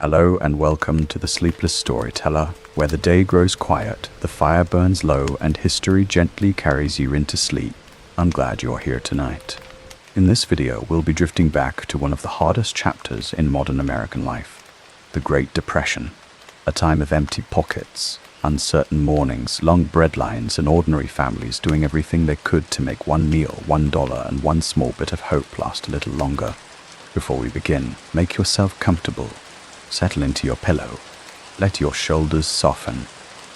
Hello and welcome to the Sleepless Storyteller, where the day grows quiet, the fire burns low, and history gently carries you into sleep. I'm glad you're here tonight. In this video, we'll be drifting back to one of the hardest chapters in modern American life, the Great Depression, a time of empty pockets, uncertain mornings, long bread lines, and ordinary families doing everything they could to make one meal, $1, and one small bit of hope last a little longer. Before we begin, make yourself comfortable. Settle into your pillow, let your shoulders soften,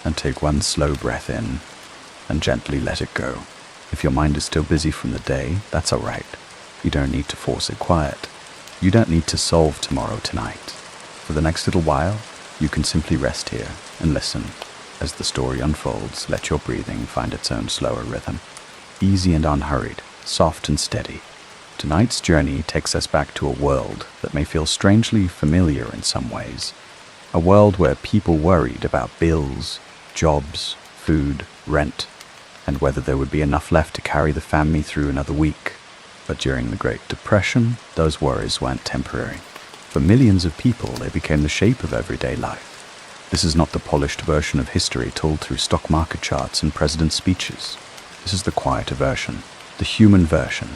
and take one slow breath in, and gently let it go. If your mind is still busy from the day, that's alright. You don't need to force it quiet. You don't need to solve tomorrow tonight. For the next little while, you can simply rest here and listen. As the story unfolds, let your breathing find its own slower rhythm. Easy and unhurried, soft and steady. Tonight's journey takes us back to a world that may feel strangely familiar in some ways. A world where people worried about bills, jobs, food, rent, and whether there would be enough left to carry the family through another week. But during the Great Depression, those worries weren't temporary. For millions of people, they became the shape of everyday life. This is not the polished version of history told through stock market charts and president's speeches. This is the quieter version, the human version.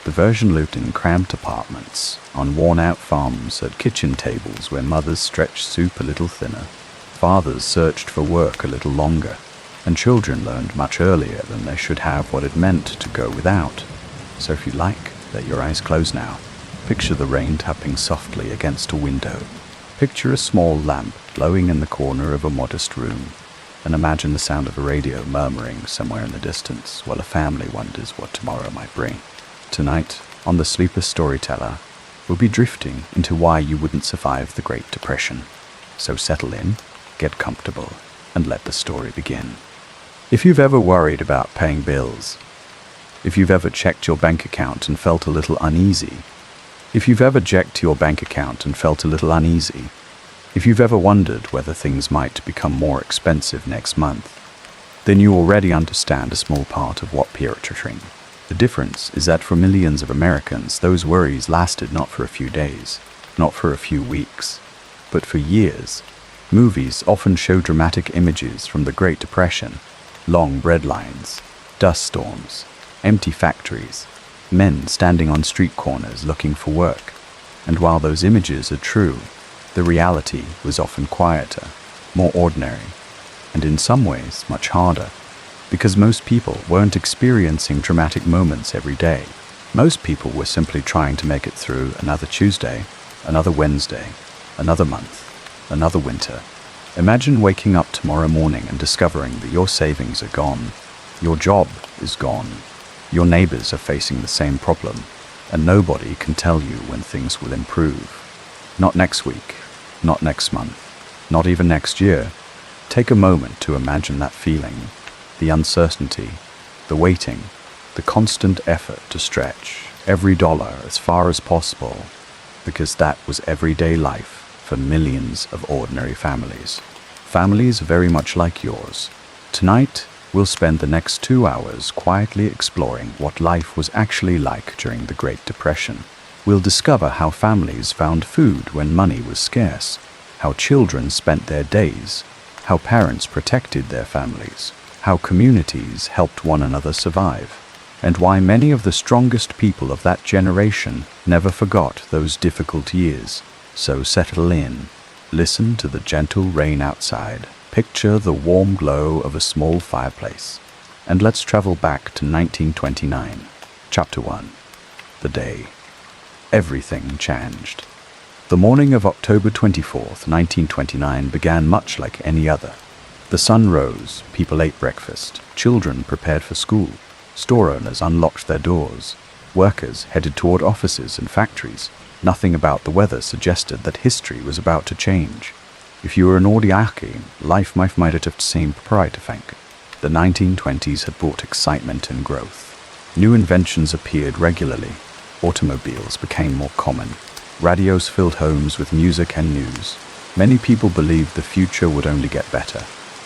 The version lived in cramped apartments, on worn-out farms, at kitchen tables where mothers stretched soup a little thinner, fathers searched for work a little longer, and children learned much earlier than they should have what it meant to go without. So if you like, let your eyes close now. Picture the rain tapping softly against a window. Picture a small lamp glowing in the corner of a modest room, and imagine the sound of a radio murmuring somewhere in the distance while a family wonders what tomorrow might bring. Tonight, on the Sleepless Storyteller, we'll be drifting into why you wouldn't survive the Great Depression. So settle in, get comfortable, and let the story begin. If you've ever worried about paying bills, if you've ever checked your bank account and felt a little uneasy, if you've ever wondered whether things might become more expensive next month, then you already understand a small part of what pirating. The difference is that for millions of Americans, those worries lasted not for a few days, not for a few weeks, but for years. Movies often show dramatic images from the Great Depression: long bread lines, dust storms, empty factories, men standing on street corners looking for work. And while those images are true, the reality was often quieter, more ordinary, and in some ways much harder. Because most people weren't experiencing dramatic moments every day. Most people were simply trying to make it through another Tuesday, another Wednesday, another month, another winter. Imagine waking up tomorrow morning and discovering that your savings are gone, your job is gone, your neighbors are facing the same problem, and nobody can tell you when things will improve. Not next week, not next month, not even next year. Take a moment to imagine that feeling. The uncertainty, the waiting, the constant effort to stretch every dollar as far as possible, because that was everyday life for millions of ordinary families. Families very much like yours. Tonight, we'll spend the next 2 hours quietly exploring what life was actually like during the Great Depression. We'll discover how families found food when money was scarce, how children spent their days, how parents protected their families, how communities helped one another survive, and why many of the strongest people of that generation never forgot those difficult years. So settle in, listen to the gentle rain outside, picture the warm glow of a small fireplace, and let's travel back to 1929. Chapter 1. The day. Everything changed. The morning of October 24th, 1929 began much like any other. The sun rose, people ate breakfast, children prepared for school, store owners unlocked their doors, workers headed toward offices and factories. Nothing about the weather suggested that history was about to change. If you were an Audiaki, life might have seemed think. The 1920s had brought excitement and growth. New inventions appeared regularly. Automobiles became more common. Radios filled homes with music and news. Many people believed the future would only get better.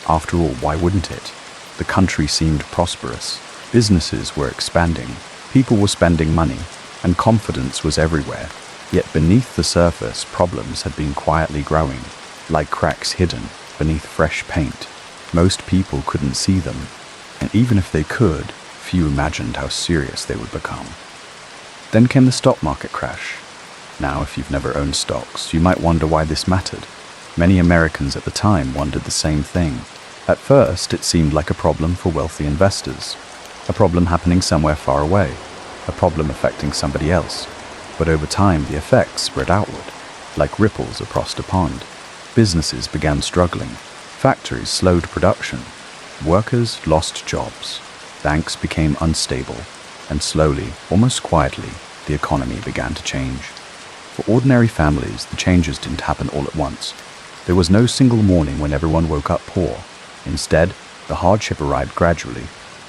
After all, why wouldn't it? The country seemed prosperous. Businesses were expanding. People were spending money, and confidence was everywhere. Yet beneath the surface, problems had been quietly growing, like cracks hidden beneath fresh paint. Most people couldn't see them, and even if they could, few imagined how serious they would become. Then came the stock market crash. Now, if you've never owned stocks, you might wonder why this mattered. Many Americans at the time wondered the same thing. At first, it seemed like a problem for wealthy investors, a problem happening somewhere far away, a problem affecting somebody else. But over time, the effects spread outward, like ripples across a pond. Businesses began struggling. Factories slowed production. Workers lost jobs. Banks became unstable. And slowly, almost quietly, the economy began to change. For ordinary families, the changes didn't happen all at once. There was no single morning when everyone woke up poor. Instead, the hardship arrived gradually.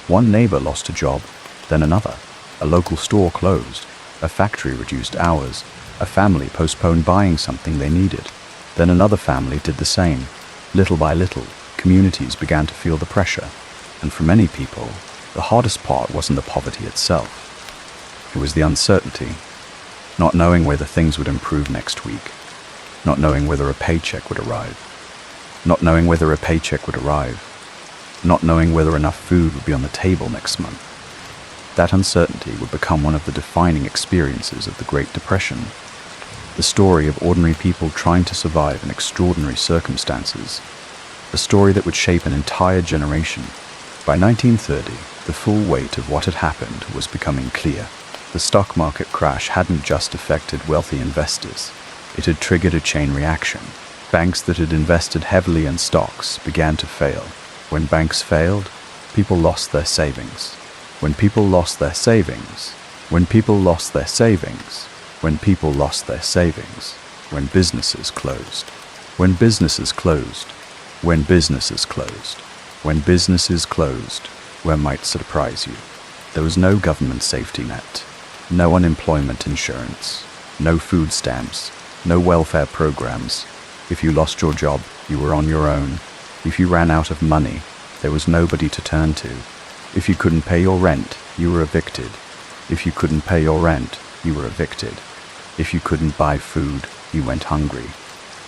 One neighbor lost a job, then another. A local store closed. A factory reduced hours. A family postponed buying something they needed. Then another family did the same. Little by little, communities began to feel the pressure. And for many people, the hardest part wasn't the poverty itself. It was the uncertainty. Not knowing whether things would improve next week. Not knowing whether a paycheck would arrive. Not knowing whether a paycheck would arrive. Not knowing whether enough food would be on the table next month. That uncertainty would become one of the defining experiences of the Great Depression. The story of ordinary people trying to survive in extraordinary circumstances. A story that would shape an entire generation. By 1930, the full weight of what had happened was becoming clear. The stock market crash hadn't just affected wealthy investors. It had triggered a chain reaction. Banks that had invested heavily in stocks began to fail. When banks failed, people lost their savings. When people lost their savings, when people lost their savings, when people lost their savings, when businesses closed, when businesses closed, when businesses closed, when businesses closed, where might surprise you. There was no government safety net, no unemployment insurance, no food stamps, no welfare programs. If you lost your job, you were on your own. If you ran out of money, there was nobody to turn to. If you couldn't pay your rent, you were evicted. If you couldn't pay your rent, you were evicted. If you couldn't buy food, you went hungry.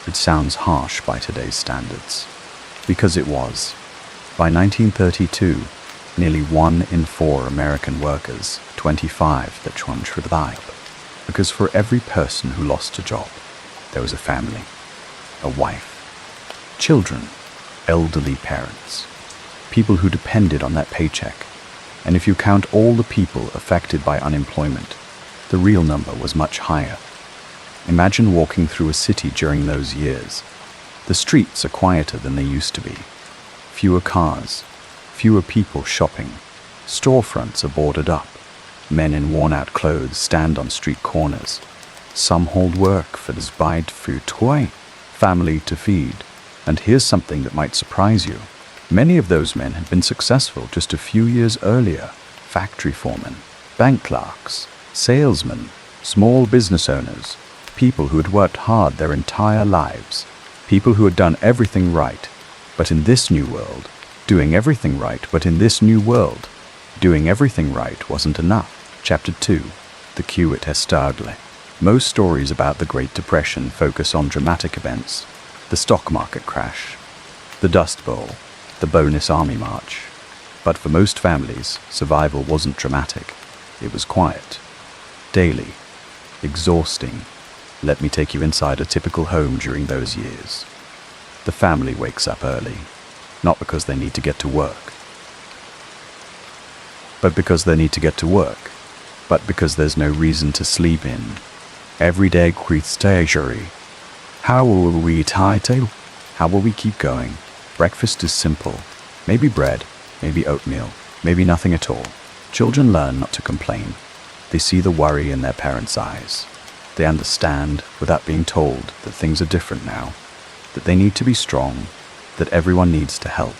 It sounds harsh by today's standards. Because it was. By 1932, nearly 1 in 4 American workers, 25 that survived. Because for every person who lost a job, there was a family, a wife, children, elderly parents, people who depended on that paycheck. And if you count all the people affected by unemployment, the real number was much higher. Imagine walking through a city during those years. The streets are quieter than they used to be. Fewer cars, fewer people shopping. Storefronts are boarded up. Men in worn-out clothes stand on street corners. Some hold work for this bite food toy, family to feed. And here's something that might surprise you. Many of those men had been successful just a few years earlier. Factory foremen, bank clerks, salesmen, small business owners, people who had worked hard their entire lives, people who had done everything right. But in this new world, doing everything right, but in this new world, doing everything right wasn't enough. Chapter 2. The Cue at Estardle. Most stories about the Great Depression focus on dramatic events. The stock market crash, the Dust Bowl, the bonus army march. But for most families, survival wasn't dramatic. It was quiet, daily, exhausting. Let me take you inside a typical home during those years. The family wakes up early, not because they need to get to work, but because they need to get to work, but because there's no reason to sleep in. Every day creates treasury. How will we tie? How will we keep going? Breakfast is simple. Maybe bread, maybe oatmeal, maybe nothing at all. Children learn not to complain. They see the worry in their parents' eyes. They understand, without being told, that things are different now, that they need to be strong, that everyone needs to help.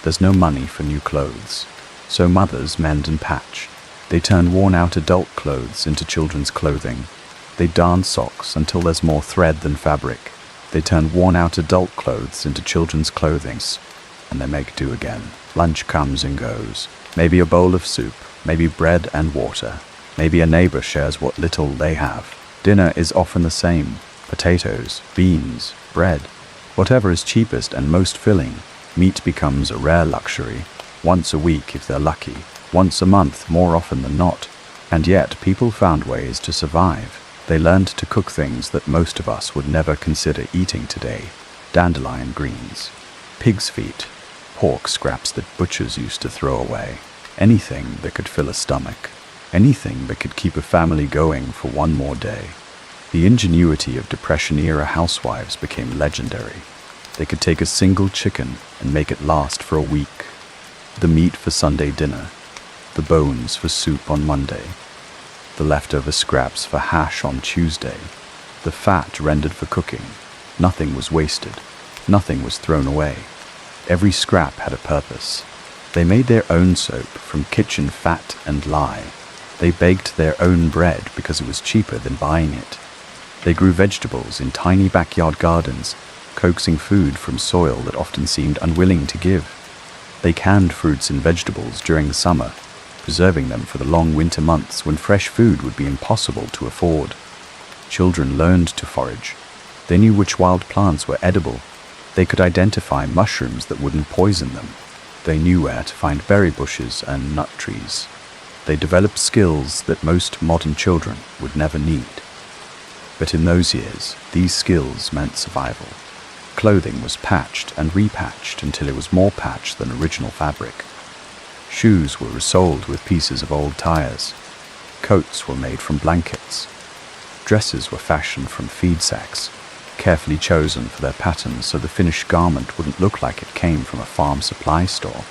There's no money for new clothes, so mothers mend and patch. They turn worn-out adult clothes into children's clothing. They darn socks until there's more thread than fabric. They turn worn-out adult clothes into children's clothing, and they make do again. Lunch comes and goes. Maybe a bowl of soup, maybe bread and water. Maybe a neighbor shares what little they have. Dinner is often the same: potatoes, beans, bread. Whatever is cheapest and most filling. Meat becomes a rare luxury, once a week if they're lucky, once a month more often than not. And yet people found ways to survive. They learned to cook things that most of us would never consider eating today: dandelion greens, pig's feet, pork scraps that butchers used to throw away. Anything that could fill a stomach, anything that could keep a family going for one more day. The ingenuity of Depression-era housewives became legendary. They could take a single chicken and make it last for a week. The meat for Sunday dinner, the bones for soup on Monday, the leftover scraps for hash on Tuesday, the fat rendered for cooking. Nothing was wasted. Nothing was thrown away. Every scrap had a purpose. They made their own soap from kitchen fat and lye. They baked their own bread because it was cheaper than buying it. They grew vegetables in tiny backyard gardens, coaxing food from soil that often seemed unwilling to give. They canned fruits and vegetables during the summer, preserving them for the long winter months when fresh food would be impossible to afford. Children learned to forage. They knew which wild plants were edible. They could identify mushrooms that wouldn't poison them. They knew where to find berry bushes and nut trees. They developed skills that most modern children would never need. But in those years, these skills meant survival. Clothing was patched and repatched until it was more patched than original fabric. Shoes were resoled with pieces of old tires. Coats were made from blankets. Dresses were fashioned from feed sacks, carefully chosen for their patterns so the finished garment wouldn't look like it came from a farm supply store.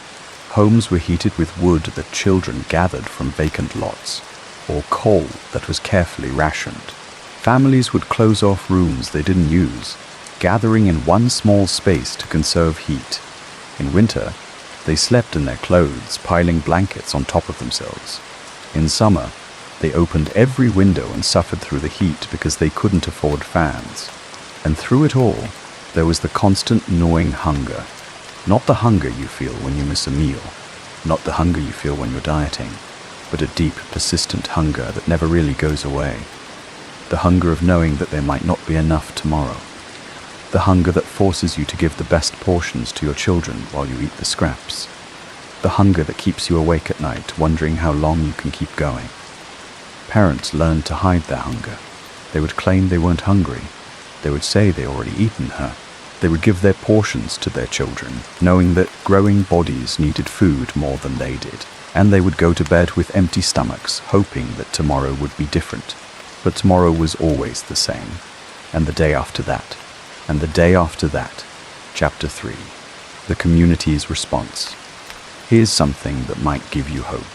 Homes were heated with wood that children gathered from vacant lots, or coal that was carefully rationed. Families would close off rooms they didn't use, gathering in one small space to conserve heat. In winter, they slept in their clothes, piling blankets on top of themselves. In summer, they opened every window and suffered through the heat because they couldn't afford fans. And through it all, there was the constant gnawing hunger. Not the hunger you feel when you miss a meal, not the hunger you feel when you're dieting, but a deep, persistent hunger that never really goes away. The hunger of knowing that there might not be enough tomorrow. The hunger that forces you to give the best portions to your children while you eat the scraps. The hunger that keeps you awake at night, wondering how long you can keep going. Parents learned to hide their hunger. They would claim they weren't hungry. They would say they already eaten her. They would give their portions to their children, knowing that growing bodies needed food more than they did. And they would go to bed with empty stomachs, hoping that tomorrow would be different. But tomorrow was always the same. And the day after that. And the day after that. Chapter 3. The community's response. Here's something that might give you hope.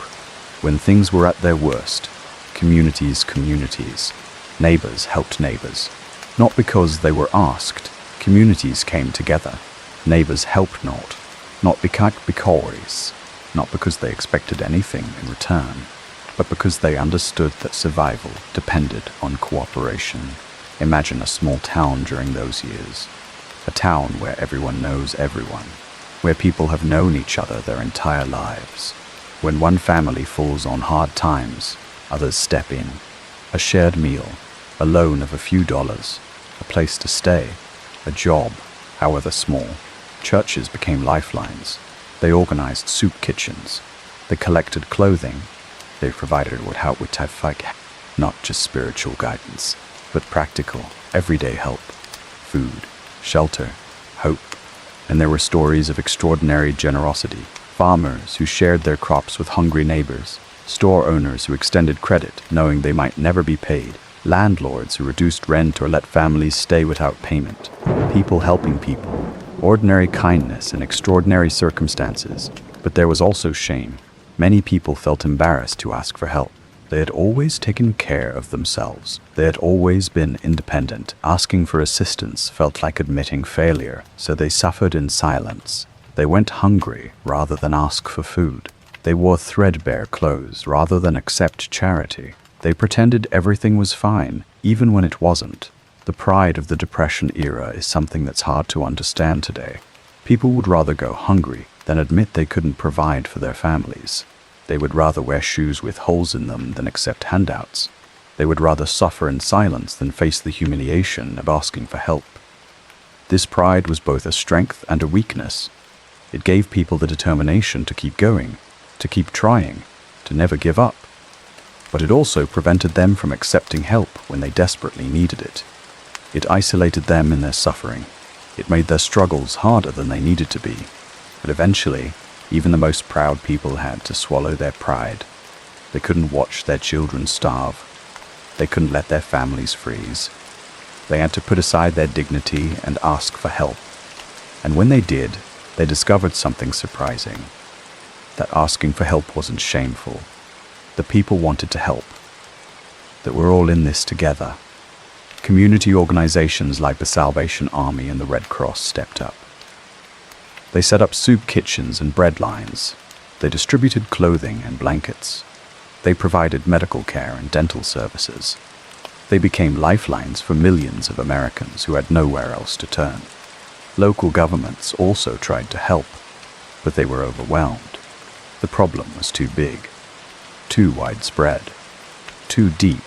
When things were at their worst, communities. Neighbors helped neighbors. Not because they were asked. Communities came together. Neighbors helped not because they expected anything in return, but because they understood that survival depended on cooperation. Imagine a small town during those years. A town where everyone knows everyone, where people have known each other their entire lives. When one family falls on hard times, others step in. A shared meal, a loan of a few dollars, a place to stay, a job, however small. Churches became lifelines. They organized soup kitchens. They collected clothing. They provided not just spiritual guidance, but practical, everyday help. Food, shelter, hope. And there were stories of extraordinary generosity. Farmers who shared their crops with hungry neighbors. Store owners who extended credit, knowing they might never be paid. Landlords who reduced rent or let families stay without payment. People helping people. Ordinary kindness in extraordinary circumstances. But there was also shame. Many people felt embarrassed to ask for help. They had always taken care of themselves. They had always been independent. Asking for assistance felt like admitting failure, so they suffered in silence. They went hungry rather than ask for food. They wore threadbare clothes rather than accept charity. They pretended everything was fine, even when it wasn't. The pride of the Depression era is something that's hard to understand today. People would rather go hungry than admit they couldn't provide for their families. They would rather wear shoes with holes in them than accept handouts. They would rather suffer in silence than face the humiliation of asking for help. This pride was both a strength and a weakness. It gave people the determination to keep going, to keep trying, to never give up. But it also prevented them from accepting help when they desperately needed it. It isolated them in their suffering. It made their struggles harder than they needed to be. But eventually, even the most proud people had to swallow their pride. They couldn't watch their children starve. They couldn't let their families freeze. They had to put aside their dignity and ask for help. And when they did, they discovered something surprising. That asking for help wasn't shameful. The people wanted to help. That we're all in this together. Community organizations like the Salvation Army and the Red Cross stepped up. They set up soup kitchens and bread lines. They distributed clothing and blankets. They provided medical care and dental services. They became lifelines for millions of Americans who had nowhere else to turn. Local governments also tried to help, but they were overwhelmed. The problem was too big, too widespread, too deep.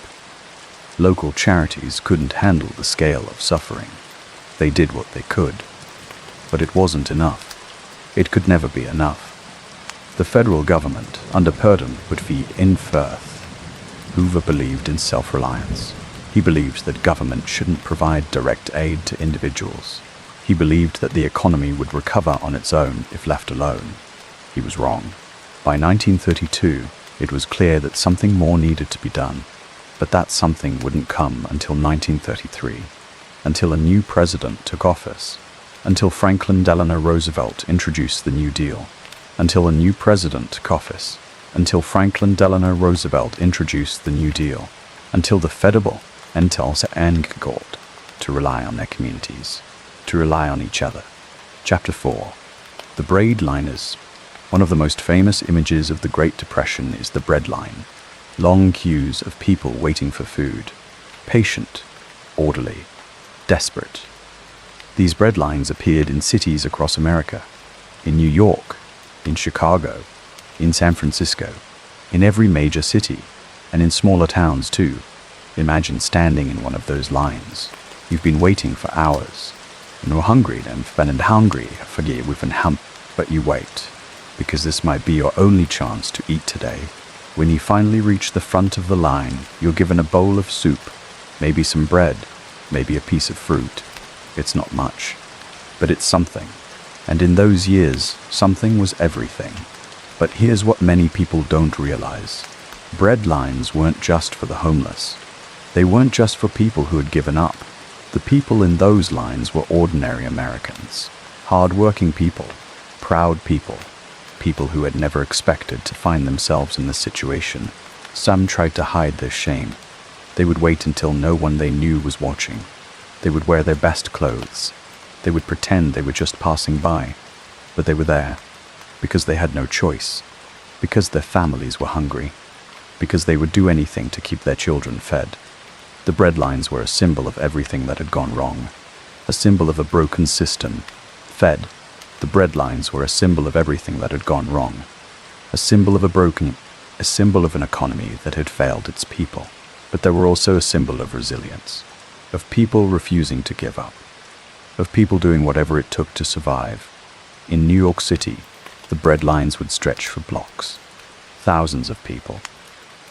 Local charities couldn't handle the scale of suffering. They did what they could, but it wasn't enough. It could never be enough. The federal government, under Purdom, would feed in Firth. Hoover believed in self-reliance. He believed that government shouldn't provide direct aid to individuals. He believed that the economy would recover on its own if left alone. He was wrong. By 1932, it was clear that something more needed to be done. But that something wouldn't come until 1933, until a new president took office, until Franklin Delano Roosevelt introduced the New Deal, until a new president took office, until Franklin Delano Roosevelt introduced the New Deal, until the federal entities got to rely on their communities, to rely on each other. Chapter 4. The Bread Liners. One of the most famous images of the Great Depression is the bread line. Long queues of people waiting for food, patient, orderly, desperate. These bread lines appeared in cities across America, in New York, in Chicago, in San Francisco, in every major city, and in smaller towns too. Imagine standing in one of those lines. You've been waiting for hours, and you're hungry and hungry, forget with an hump, but you wait, because this might be your only chance to eat today. When you finally reach the front of the line, you're given a bowl of soup, maybe some bread, maybe a piece of fruit. It's not much, but it's something. And in those years, something was everything. But here's what many people don't realize. Bread lines weren't just for the homeless. They weren't just for people who had given up. The people in those lines were ordinary Americans, hard-working people, proud people. People who had never expected to find themselves in this situation. Some tried to hide their shame. They would wait until no one they knew was watching. They would wear their best clothes. They would pretend they were just passing by. But they were there, because they had no choice, because their families were hungry, because they would do anything to keep their children fed. The bread lines were a symbol of everything that had gone wrong, a symbol of a broken system. Fed. The bread lines were a symbol of everything that had gone wrong, a symbol of a symbol of an economy that had failed its people. But they were also a symbol of resilience, of people refusing to give up, of people doing whatever it took to survive. In New York City, the bread lines would stretch for blocks, thousands of people,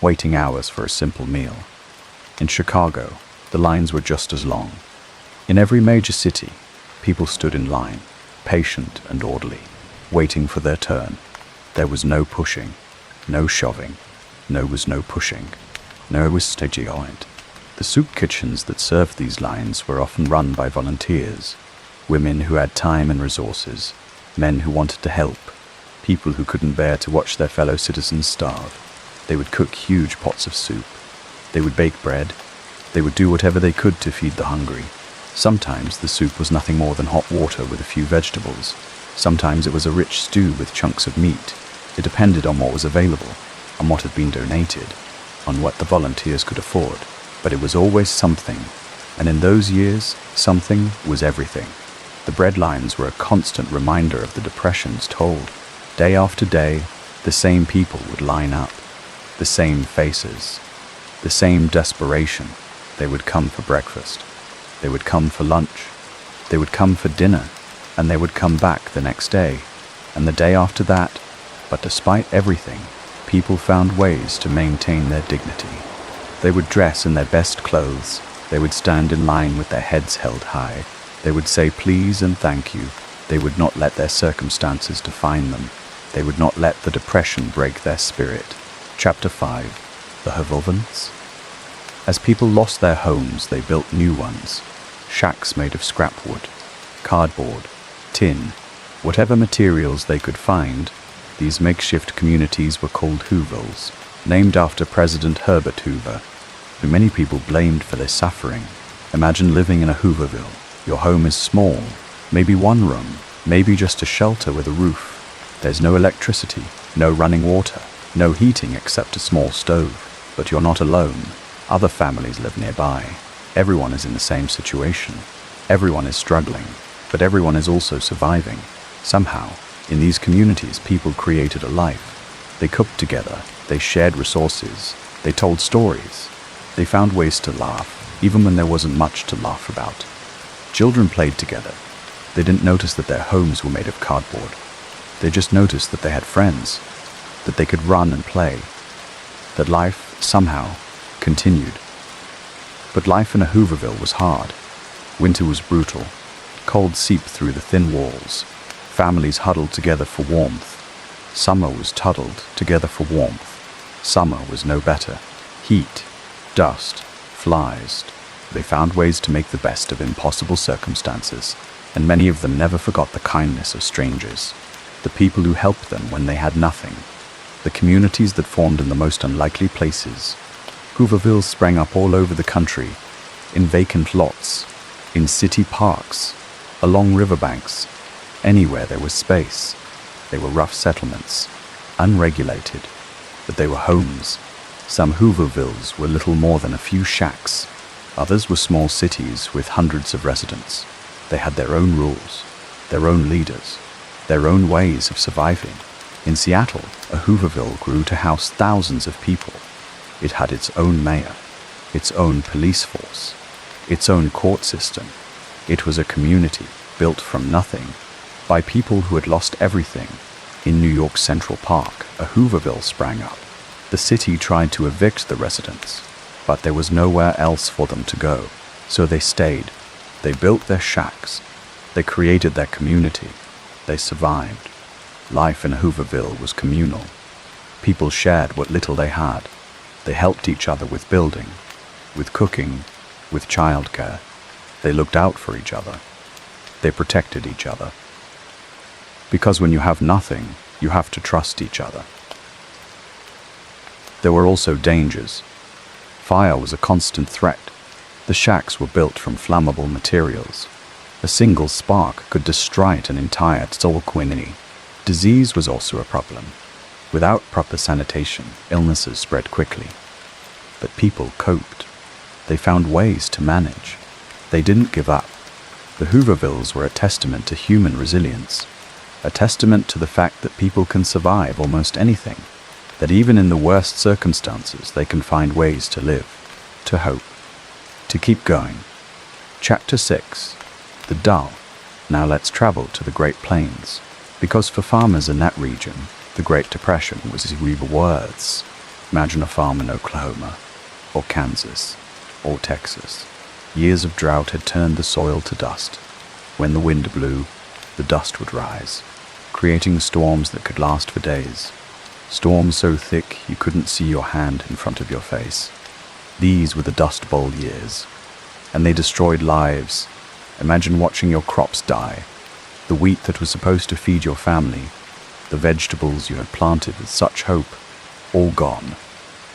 waiting hours for a simple meal. In Chicago, the lines were just as long. In every major city, people stood in line, patient and orderly, waiting for their turn. There was no pushing, no shoving, no pushing, no was stagey on it. The soup kitchens that served these lines were often run by volunteers, women who had time and resources, men who wanted to help, people who couldn't bear to watch their fellow citizens starve. They would cook huge pots of soup. They would bake bread. They would do whatever they could to feed the hungry. Sometimes the soup was nothing more than hot water with a few vegetables. Sometimes it was a rich stew with chunks of meat. It depended on what was available, on what had been donated, on what the volunteers could afford. But it was always something, and in those years, something was everything. The bread lines were a constant reminder of the depression's toll. Day after day, the same people would line up, the same faces, The same desperation. They would come for breakfast. They would come for lunch. They would come for dinner. And they would come back the next day, and the day after that. But despite everything, people found ways to maintain their dignity. They would dress in their best clothes. They would stand in line with their heads held high. They would say please and thank you. They would not let their circumstances define them. They would not let the depression break their spirit. Chapter 5. The Havovans. As people lost their homes, they built new ones. Shacks made of scrap wood, cardboard, tin, whatever materials they could find. These makeshift communities were called Hoovers, named after President Herbert Hoover, who many people blamed for their suffering. Imagine living in a Hooverville. Your home is small, maybe one room, maybe just a shelter with a roof. There's no electricity, no running water, no heating except a small stove. But you're not alone. Other families live nearby. Everyone is in the same situation. Everyone is struggling, but everyone is also surviving. Somehow, in these communities, people created a life. They cooked together, they shared resources, they told stories. They found ways to laugh, even when there wasn't much to laugh about. Children played together. They didn't notice that their homes were made of cardboard. They just noticed that they had friends, that they could run and play, that life, somehow, continued. But life in a Hooverville was hard. Winter was brutal. Cold seeped through the thin walls. Families huddled together for warmth. Summer was huddled together for warmth. Summer was no better. Heat, dust, flies. They found ways to make the best of impossible circumstances, and many of them never forgot the kindness of strangers, the people who helped them when they had nothing, the communities that formed in the most unlikely places. Hoovervilles sprang up all over the country, in vacant lots, in city parks, along riverbanks, anywhere there was space. They were rough settlements, unregulated, but they were homes. Some Hoovervilles were little more than a few shacks. Others were small cities with hundreds of residents. They had their own rules, their own leaders, their own ways of surviving. In Seattle, a Hooverville grew to house thousands of people. It had its own mayor, its own police force, its own court system. It was a community built from nothing by people who had lost everything. In New York's Central Park, a Hooverville sprang up. The city tried to evict the residents, but there was nowhere else for them to go. So they stayed. They built their shacks. They created their community. They survived. Life in a Hooverville was communal. People shared what little they had. They helped each other with building, with cooking, with childcare. They looked out for each other. They protected each other. Because when you have nothing, you have to trust each other. There were also dangers. Fire was a constant threat. The shacks were built from flammable materials. A single spark could destroy an entire community. Disease was also a problem. Without proper sanitation, illnesses spread quickly. But people coped. They found ways to manage. They didn't give up. The Hoovervilles were a testament to human resilience, a testament to the fact that people can survive almost anything, that even in the worst circumstances they can find ways to live, to hope, to keep going. Chapter 6. The dull. Now let's travel to the Great Plains, because for farmers in that region, the Great Depression was even worse. Imagine a farm in Oklahoma, or Kansas, or Texas. Years of drought had turned the soil to dust. When the wind blew, the dust would rise, creating storms that could last for days. Storms so thick you couldn't see your hand in front of your face. These were the Dust Bowl years, and they destroyed lives. Imagine watching your crops die, the wheat that was supposed to feed your family, the vegetables you had planted with such hope, all gone,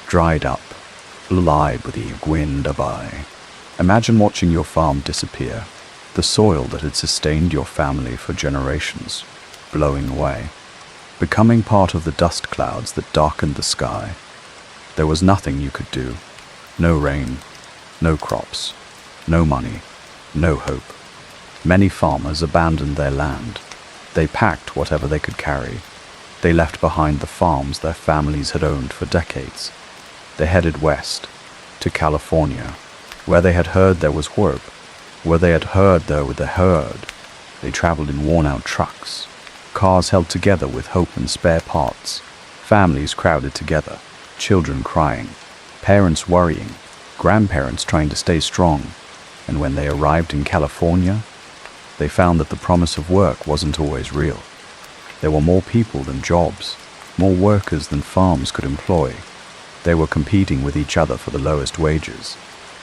dried up, alive with the wind by. Imagine watching your farm disappear, the soil that had sustained your family for generations, blowing away, becoming part of the dust clouds that darkened the sky. There was nothing you could do. No rain, no crops, no money, no hope. Many farmers abandoned their land. They packed whatever they could carry. They left behind the farms their families had owned for decades. They headed west, to California, where they had heard there was work, where they had heard there were the herd. They traveled in worn-out trucks, cars held together with hope and spare parts, families crowded together, children crying, parents worrying, grandparents trying to stay strong. And when they arrived in California, they found that the promise of work wasn't always real. There were more people than jobs, more workers than farms could employ. They were competing with each other for the lowest wages,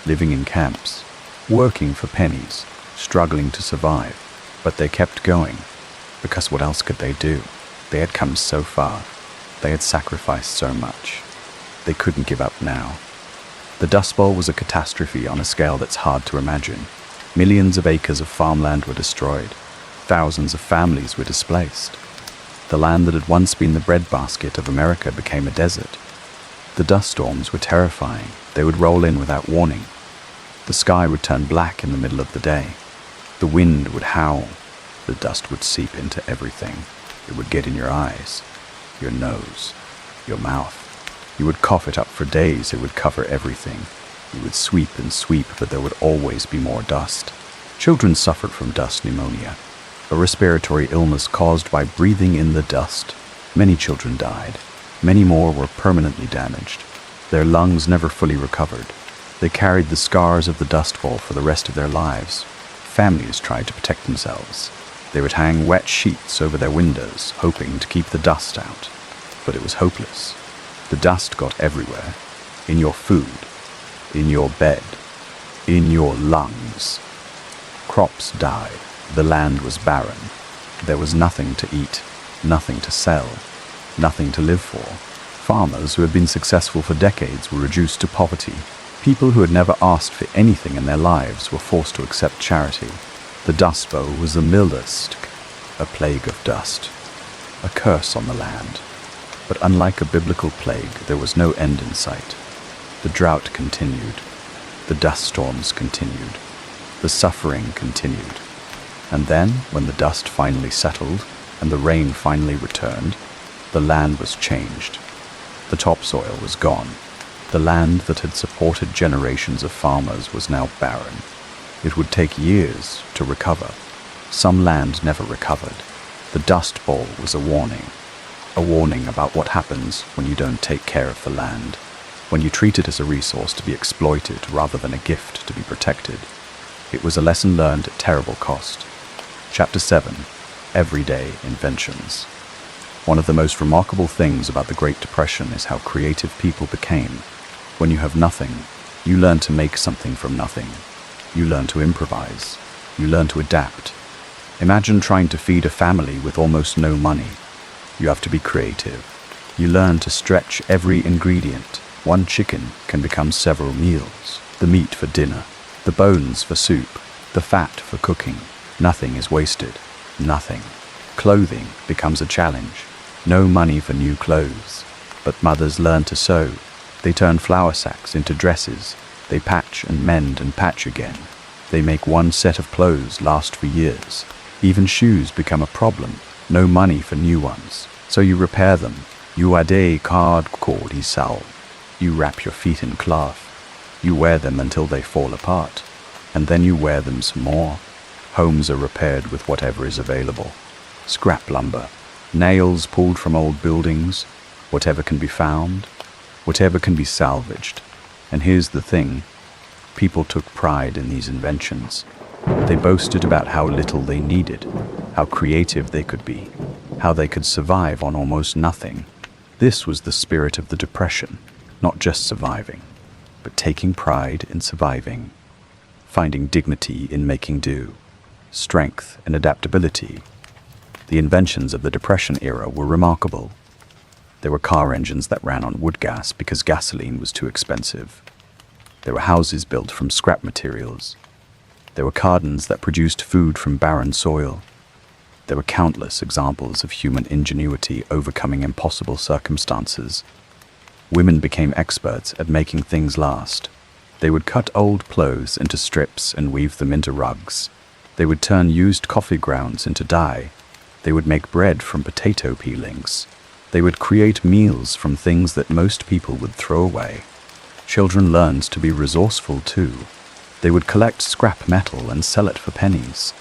living in camps, working for pennies, struggling to survive. But they kept going, because what else could they do? They had come so far. They had sacrificed so much. They couldn't give up now. The Dust Bowl was a catastrophe on a scale that's hard to imagine. Millions of acres of farmland were destroyed. Thousands of families were displaced. The land that had once been the breadbasket of America became a desert. The dust storms were terrifying. They would roll in without warning. The sky would turn black in the middle of the day. The wind would howl. The dust would seep into everything. It would get in your eyes, your nose, your mouth. You would cough it up for days. It would cover everything. You would sweep and sweep, but there would always be more dust. Children suffered from dust pneumonia, a respiratory illness caused by breathing in the dust. Many children died. Many more were permanently damaged. Their lungs never fully recovered. They carried the scars of the Dust Bowl for the rest of their lives. Families tried to protect themselves. They would hang wet sheets over their windows, hoping to keep the dust out. But it was hopeless. The dust got everywhere. In your food, in your bed, in your lungs. Crops died. The land was barren. There was nothing to eat, nothing to sell, nothing to live for. Farmers who had been successful for decades were reduced to poverty. People who had never asked for anything in their lives were forced to accept charity. The Dust Bowl was the mildest, a plague of dust, a curse on the land. But unlike a biblical plague, there was no end in sight. The drought continued. The dust storms continued. The suffering continued. And then, when the dust finally settled and the rain finally returned, the land was changed. The topsoil was gone. The land that had supported generations of farmers was now barren. It would take years to recover. Some land never recovered. The Dust Bowl was a warning about what happens when you don't take care of the land, when you treat it as a resource to be exploited rather than a gift to be protected. It was a lesson learned at terrible cost. Chapter 7. Everyday Inventions. One of the most remarkable things about the Great Depression is how creative people became. When you have nothing, you learn to make something from nothing. You learn to improvise. You learn to adapt. Imagine trying to feed a family with almost no money. You have to be creative. You learn to stretch every ingredient. One chicken can become several meals. The meat for dinner, the bones for soup, the fat for cooking. Nothing is wasted. Nothing. Clothing becomes a challenge. No money for new clothes. But mothers learn to sew. They turn flour sacks into dresses. They patch and mend and patch again. They make one set of clothes last for years. Even shoes become a problem. No money for new ones. So you repair them. You add a card cord sal. You wrap your feet in cloth. You wear them until they fall apart. And then you wear them some more. Homes are repaired with whatever is available. Scrap lumber. Nails pulled from old buildings. Whatever can be found. Whatever can be salvaged. And here's the thing. People took pride in these inventions. They boasted about how little they needed, how creative they could be, how they could survive on almost nothing. This was the spirit of the Depression, not just surviving, but taking pride in surviving, finding dignity in making do, strength and adaptability. The inventions of the Depression era were remarkable. There were car engines that ran on wood gas because gasoline was too expensive. There were houses built from scrap materials. There were gardens that produced food from barren soil. There were countless examples of human ingenuity overcoming impossible circumstances. Women became experts at making things last. They would cut old clothes into strips and weave them into rugs. They would turn used coffee grounds into dye. They would make bread from potato peelings. They would create meals from things that most people would throw away. Children learned to be resourceful too. They would collect scrap metal and sell it for pennies.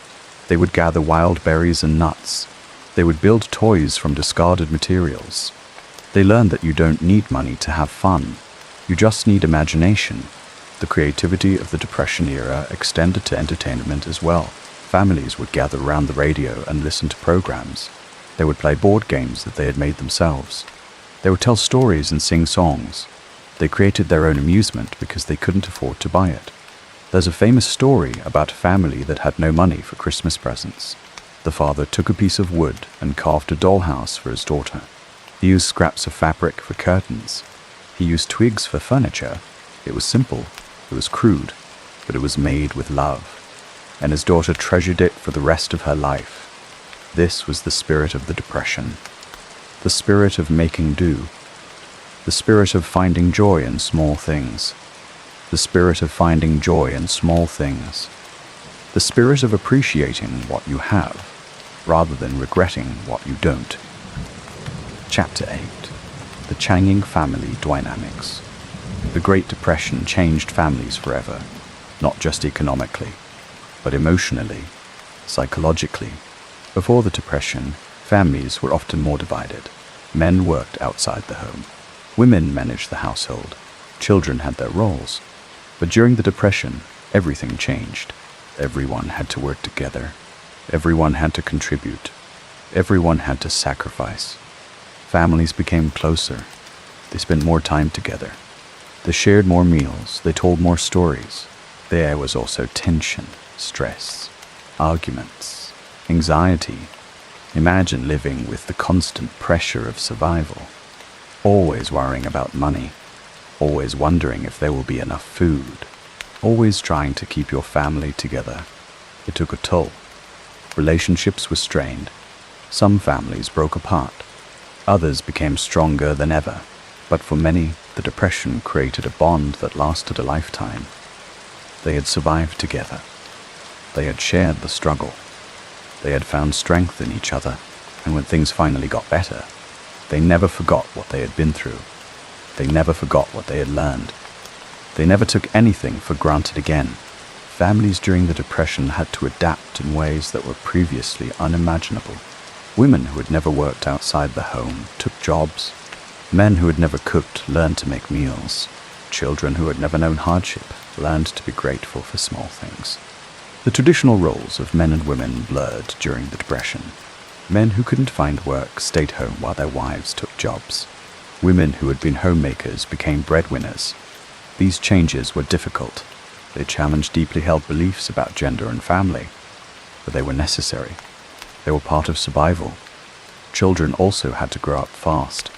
They would gather wild berries and nuts. They would build toys from discarded materials. They learned that you don't need money to have fun. You just need imagination. The creativity of the Depression era extended to entertainment as well. Families would gather around the radio and listen to programs. They would play board games that they had made themselves. They would tell stories and sing songs. They created their own amusement because they couldn't afford to buy it. There's a famous story about a family that had no money for Christmas presents. The father took a piece of wood and carved a dollhouse for his daughter. He used scraps of fabric for curtains. He used twigs for furniture. It was simple, it was crude, but it was made with love. And his daughter treasured it for the rest of her life. This was the spirit of the Depression. The spirit of making do. The spirit of finding joy in small things. The spirit of finding joy in small things. The spirit of appreciating what you have, rather than regretting what you don't. Chapter 8. The Changing Family Dynamics. The Great Depression changed families forever, not just economically, but emotionally, psychologically. Before the Depression, families were often more divided. Men worked outside the home. Women managed the household. Children had their roles. But during the Depression, everything changed. Everyone had to work together. Everyone had to contribute. Everyone had to sacrifice. Families became closer. They spent more time together. They shared more meals. They told more stories. There was also tension, stress, arguments, anxiety. Imagine living with the constant pressure of survival. Always worrying about money. Always wondering if there will be enough food. Always trying to keep your family together. It took a toll. Relationships were strained. Some families broke apart. Others became stronger than ever. But for many, the Depression created a bond that lasted a lifetime. They had survived together. They had shared the struggle. They had found strength in each other. And when things finally got better, they never forgot what they had been through. They never forgot what they had learned. They never took anything for granted again. Families during the Depression had to adapt in ways that were previously unimaginable. Women who had never worked outside the home took jobs. Men who had never cooked learned to make meals. Children who had never known hardship learned to be grateful for small things. The traditional roles of men and women blurred during the Depression. Men who couldn't find work stayed home while their wives took jobs. Women who had been homemakers became breadwinners. These changes were difficult. They challenged deeply held beliefs about gender and family, but they were necessary. They were part of survival. Children also had to grow up fast.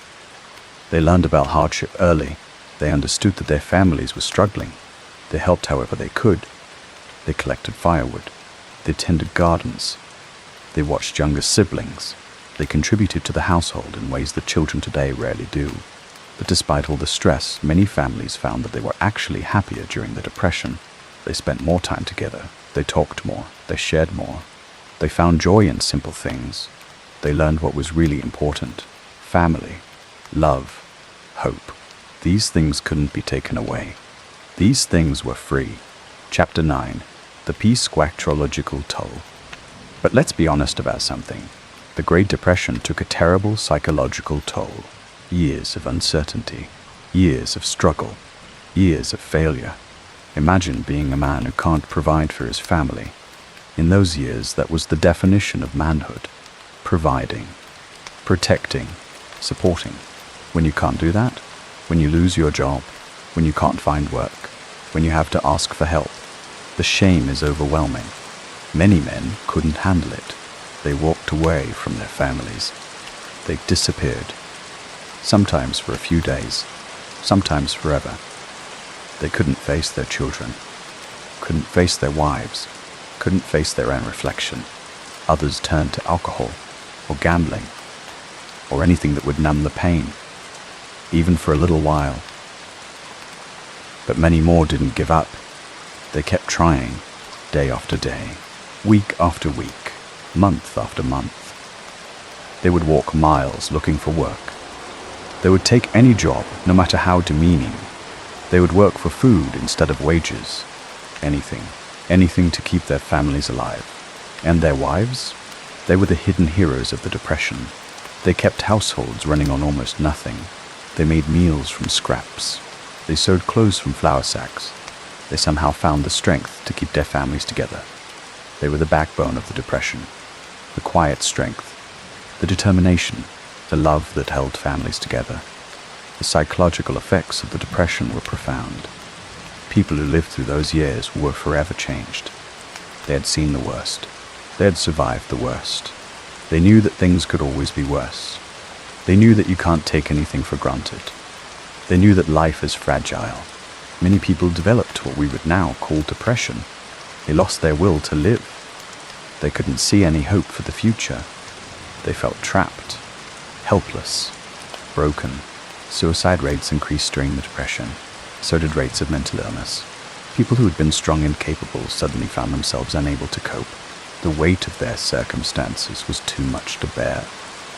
They learned about hardship early. They understood that their families were struggling. They helped however they could. They collected firewood. They tended gardens. They watched younger siblings. They contributed to the household in ways that children today rarely do. But despite all the stress, many families found that they were actually happier during the Depression. They spent more time together. They talked more. They shared more. They found joy in simple things. They learned what was really important: family, love, hope. These things couldn't be taken away. These things were free. Chapter 9. The Psychological Toll. But let's be honest about something. The Great Depression took a terrible psychological toll. Years of uncertainty. Years of struggle. Years of failure. Imagine being a man who can't provide for his family. In those years, that was the definition of manhood. Providing. Protecting. Supporting. When you can't do that, when you lose your job, when you can't find work, when you have to ask for help, the shame is overwhelming. Many men couldn't handle it. They walked away from their families. They disappeared. Sometimes for a few days, sometimes forever. They couldn't face their children, couldn't face their wives, couldn't face their own reflection. Others turned to alcohol, or gambling, or anything that would numb the pain, even for a little while. But many more didn't give up. They kept trying, day after day, week after week, month after month. They would walk miles looking for work. They would take any job, no matter how demeaning. They would work for food instead of wages. Anything to keep their families alive. And their wives? They were the hidden heroes of the Depression. They kept households running on almost nothing. They made meals from scraps. They sewed clothes from flour sacks. They somehow found the strength to keep their families together. They were the backbone of the Depression. The quiet strength, the determination, the love that held families together. The psychological effects of the Depression were profound. People who lived through those years were forever changed. They had seen the worst. They had survived the worst. They knew that things could always be worse. They knew that you can't take anything for granted. They knew that life is fragile. Many people developed what we would now call depression. They lost their will to live. They couldn't see any hope for the future. They felt trapped, helpless, broken. Suicide rates increased during the Depression. So did rates of mental illness. People who had been strong and capable suddenly found themselves unable to cope. The weight of their circumstances was too much to bear.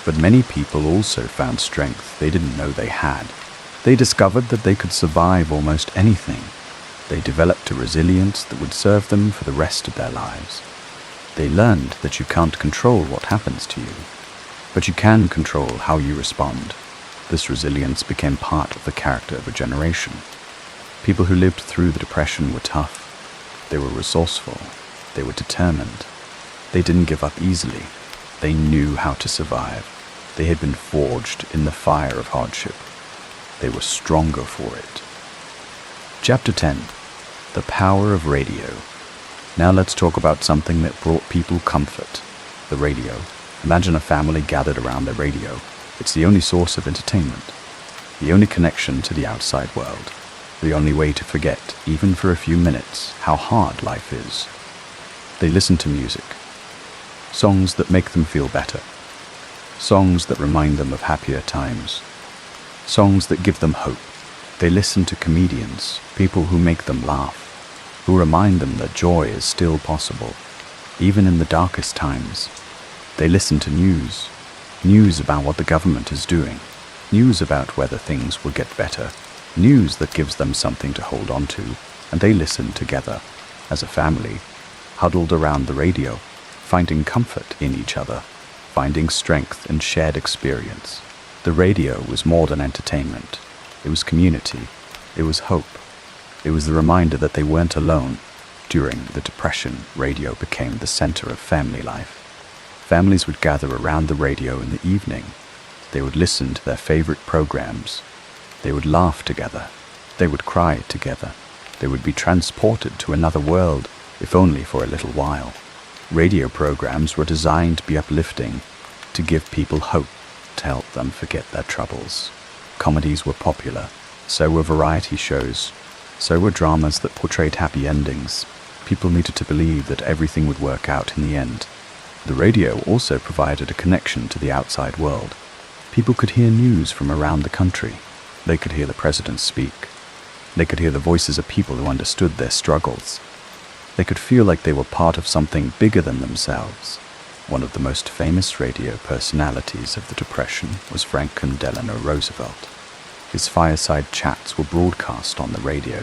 But many people also found strength they didn't know they had. They discovered that they could survive almost anything. They developed a resilience that would serve them for the rest of their lives. They learned that you can't control what happens to you, but you can control how you respond. This resilience became part of the character of a generation. People who lived through the Depression were tough. They were resourceful. They were determined. They didn't give up easily. They knew how to survive. They had been forged in the fire of hardship. They were stronger for it. Chapter 10. The Power of Radio. Now let's talk about something that brought people comfort. The radio. Imagine a family gathered around their radio. It's the only source of entertainment. The only connection to the outside world. The only way to forget, even for a few minutes, how hard life is. They listen to music. Songs that make them feel better. Songs that remind them of happier times. Songs that give them hope. They listen to comedians, people who make them laugh, who remind them that joy is still possible, even in the darkest times. They listen to news about what the government is doing, news about whether things will get better, news that gives them something to hold on to, and they listen together, as a family, huddled around the radio, finding comfort in each other, finding strength in shared experience. The radio was more than entertainment. It was community. It was hope. It was the reminder that they weren't alone. During the Depression, radio became the center of family life. Families would gather around the radio in the evening. They would listen to their favorite programs. They would laugh together. They would cry together. They would be transported to another world, if only for a little while. Radio programs were designed to be uplifting, to give people hope, to help them forget their troubles. Comedies were popular. So were variety shows. So were dramas that portrayed happy endings. People needed to believe that everything would work out in the end. The radio also provided a connection to the outside world. People could hear news from around the country. They could hear the president speak. They could hear the voices of people who understood their struggles. They could feel like they were part of something bigger than themselves. One of the most famous radio personalities of the Depression was Franklin Delano Roosevelt. His fireside chats were broadcast on the radio.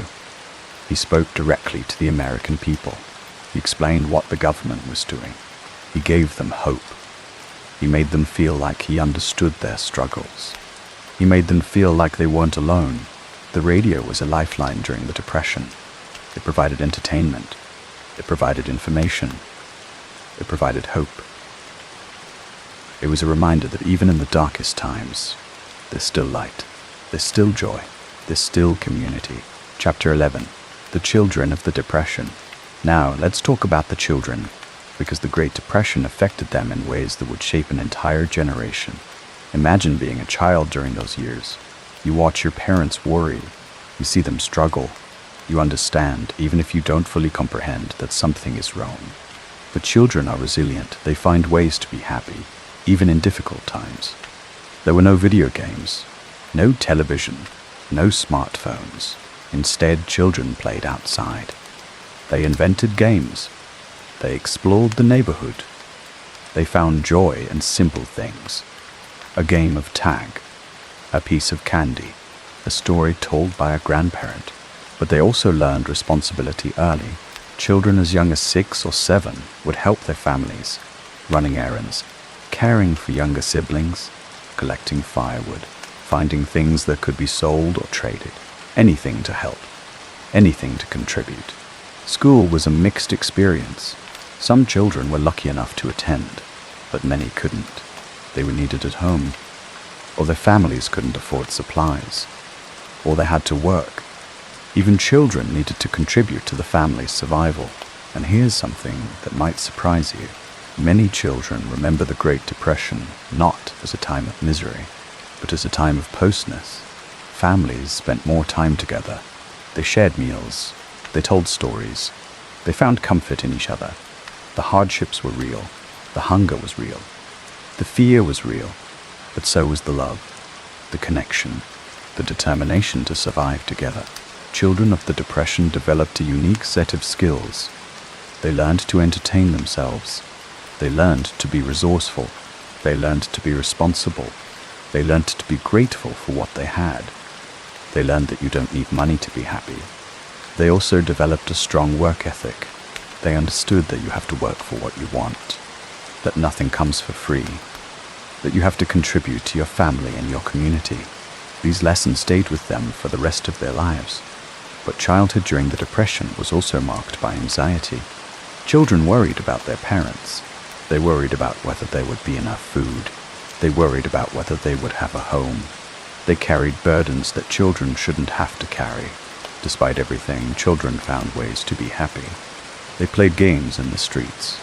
He spoke directly to the American people. He explained what the government was doing. He gave them hope. He made them feel like he understood their struggles. He made them feel like they weren't alone. The radio was a lifeline during the Depression. It provided entertainment. It provided information. It provided hope. It was a reminder that even in the darkest times, there's still light. There's still joy. There's still community. Chapter 11. The Children of the Depression. Now, let's talk about the children, because the Great Depression affected them in ways that would shape an entire generation. Imagine being a child during those years. You watch your parents worry. You see them struggle. You understand, even if you don't fully comprehend, that something is wrong. But children are resilient. They find ways to be happy, even in difficult times. There were no video games, no television, no smartphones. Instead, children played outside. They invented games. They explored the neighborhood. They found joy in simple things. A game of tag, a piece of candy, a story told by a grandparent. But they also learned responsibility early. Children as young as 6 or 7 would help their families, running errands, caring for younger siblings, collecting firewood, finding things that could be sold or traded, anything to help, anything to contribute. School was a mixed experience. Some children were lucky enough to attend, but many couldn't. They were needed at home, or their families couldn't afford supplies, or they had to work. Even children needed to contribute to the family's survival. And here's something that might surprise you. Many children remember the Great Depression not as a time of misery, but as a time of closeness. Families spent more time together. They shared meals. They told stories. They found comfort in each other. The hardships were real. The hunger was real. The fear was real. But so was the love, the connection, the determination to survive together. Children of the Depression developed a unique set of skills. They learned to entertain themselves. They learned to be resourceful. They learned to be responsible. They learned to be grateful for what they had. They learned that you don't need money to be happy. They also developed a strong work ethic. They understood that you have to work for what you want, that nothing comes for free, that you have to contribute to your family and your community. These lessons stayed with them for the rest of their lives. But childhood during the Depression was also marked by anxiety. Children worried about their parents. They worried about whether there would be enough food. They worried about whether they would have a home. They carried burdens that children shouldn't have to carry. Despite everything, children found ways to be happy. They played games in the streets.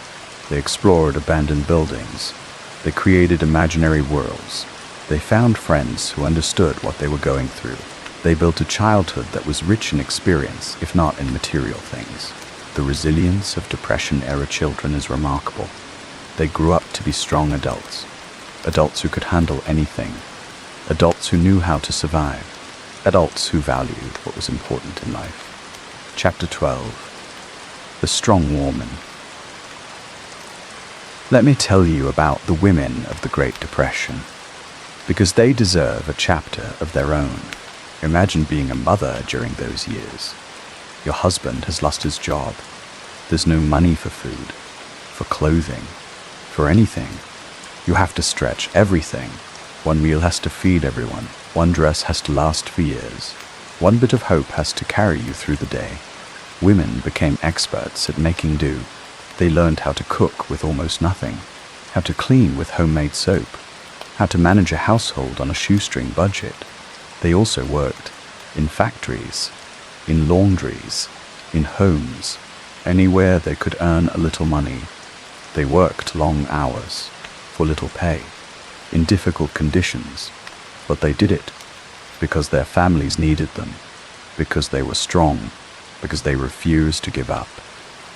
They explored abandoned buildings. They created imaginary worlds. They found friends who understood what they were going through. They built a childhood that was rich in experience, if not in material things. The resilience of Depression-era children is remarkable. They grew up to be strong adults. Adults who could handle anything. Adults who knew how to survive. Adults who valued what was important in life. Chapter 12. The Strong Woman. Let me tell you about the women of the Great Depression, because they deserve a chapter of their own. Imagine being a mother during those years. Your husband has lost his job. There's no money for food, for clothing, for anything. You have to stretch everything. One meal has to feed everyone. One dress has to last for years. One bit of hope has to carry you through the day. Women became experts at making do. They learned how to cook with almost nothing, how to clean with homemade soap, how to manage a household on a shoestring budget. They also worked in factories, in laundries, in homes, anywhere they could earn a little money. They worked long hours, for little pay, in difficult conditions, but they did it because their families needed them, because they were strong, because they refused to give up.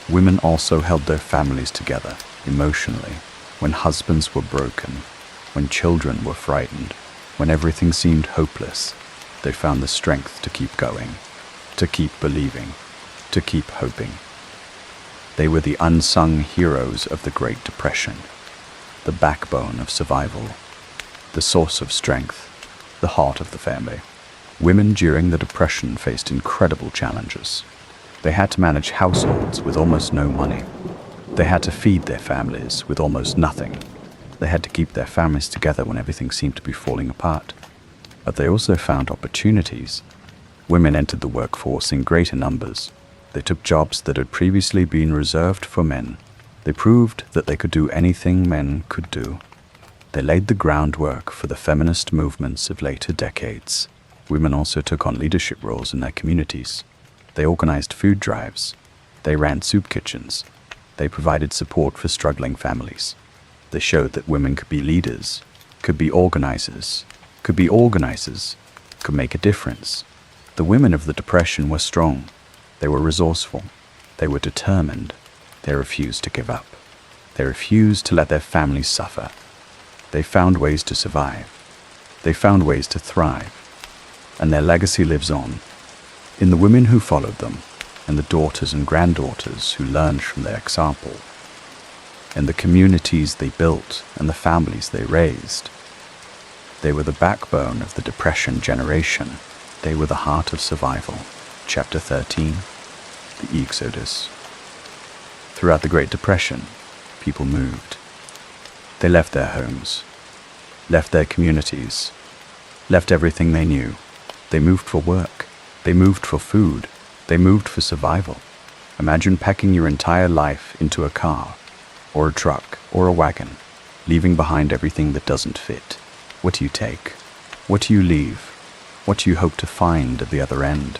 Women also held their families together emotionally when husbands were broken, when children were frightened, when everything seemed hopeless. They found the strength to keep going, to keep believing, to keep hoping. They were the unsung heroes of the Great Depression, the backbone of survival, the source of strength, the heart of the family. Women during the Depression faced incredible challenges. They had to manage households with almost no money. They had to feed their families with almost nothing. They had to keep their families together when everything seemed to be falling apart. But they also found opportunities. Women entered the workforce in greater numbers. They took jobs that had previously been reserved for men. They proved that they could do anything men could do. They laid the groundwork for the feminist movements of later decades. Women also took on leadership roles in their communities. They organized food drives. They ran soup kitchens. They provided support for struggling families. They showed that women could be leaders, could be organizers, could make a difference. The women of the Depression were strong. They were resourceful. They were determined. They refused to give up. They refused to let their families suffer. They found ways to survive. They found ways to thrive. And their legacy lives on, in the women who followed them, and the daughters and granddaughters who learned from their example, in the communities they built and the families they raised. They were the backbone of the Depression generation. They were the heart of survival. Chapter 13. The Exodus. Throughout the Great Depression, people moved. They left their homes, left their communities, left everything they knew. They moved for work. They moved for food. They moved for survival. Imagine packing your entire life into a car, or a truck, or a wagon, leaving behind everything that doesn't fit. What do you take? What do you leave? What do you hope to find at the other end?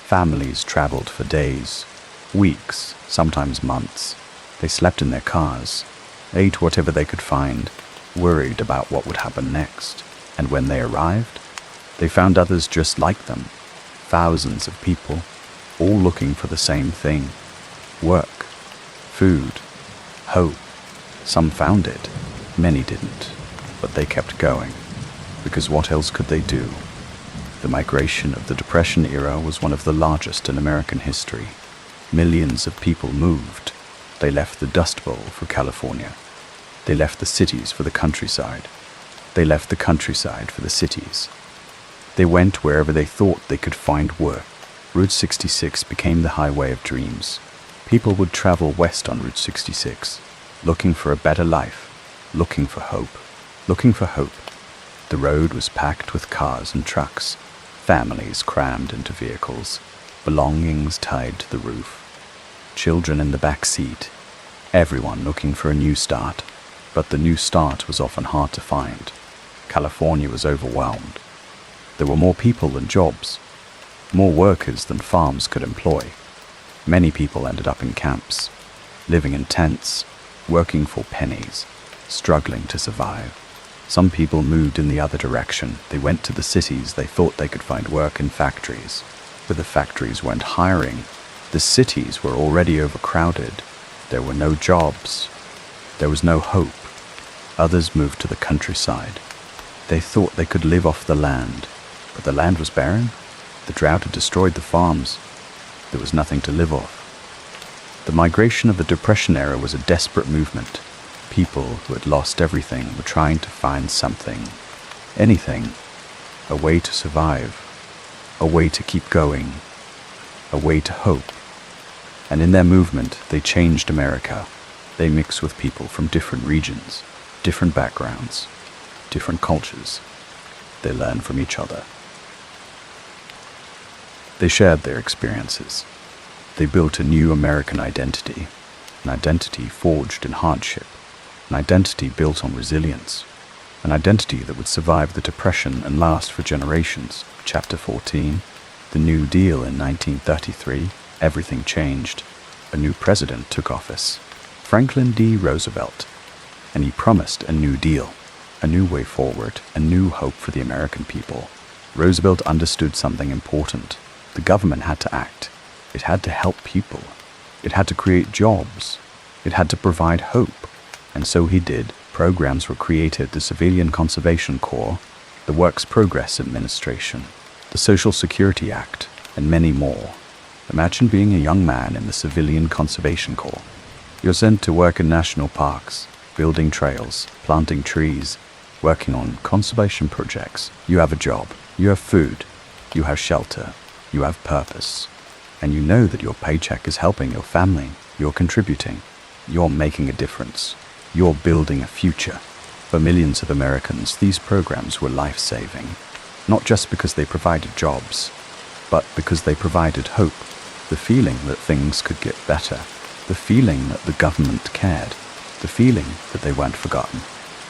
Families traveled for days, weeks, sometimes months. They slept in their cars, ate whatever they could find, worried about what would happen next. And when they arrived, they found others just like them, thousands of people, all looking for the same thing: work, food, hope. Some found it, many didn't, but they kept going, because what else could they do? The migration of the Depression era was one of the largest in American history. Millions of people moved. They left the Dust Bowl for California. They left the cities for the countryside. They left the countryside for the cities. They went wherever they thought they could find work. Route 66 became the highway of dreams. People would travel west on Route 66, looking for a better life, looking for hope, looking for hope. The road was packed with cars and trucks, families crammed into vehicles, belongings tied to the roof, children in the back seat, everyone looking for a new start. But the new start was often hard to find. California was overwhelmed. There were more people than jobs, more workers than farms could employ. Many people ended up in camps, living in tents, working for pennies, struggling to survive. Some people moved in the other direction. They went to the cities. They thought they could find work in factories. But the factories weren't hiring. The cities were already overcrowded. There were no jobs. There was no hope. Others moved to the countryside. They thought they could live off the land, but the land was barren. The drought had destroyed the farms. There was nothing to live off. The migration of the Depression era was a desperate movement. People who had lost everything were trying to find something, anything, a way to survive, a way to keep going, a way to hope. And in their movement, they changed America. They mixed with people from different regions, different backgrounds, different cultures. They learned from each other. They shared their experiences. They built a new American identity, an identity forged in hardship, an identity built on resilience, an identity that would survive the Depression and last for generations. Chapter 14. The New Deal in 1933. Everything changed. A new president took office, Franklin D. Roosevelt, and he promised a new deal, a new way forward, a new hope for the American people. Roosevelt understood something important. The government had to act. It had to help people. It had to create jobs. It had to provide hope. And so he did. Programs were created: the Civilian Conservation Corps, the Works Progress Administration, the Social Security Act, and many more. Imagine being a young man in the Civilian Conservation Corps. You're sent to work in national parks, building trails, planting trees, working on conservation projects. You have a job, you have food, you have shelter, you have purpose, and you know that your paycheck is helping your family. You're contributing, you're making a difference, you're building a future. For millions of Americans, these programs were life-saving, not just because they provided jobs, but because they provided hope, the feeling that things could get better, the feeling that the government cared, the feeling that they weren't forgotten.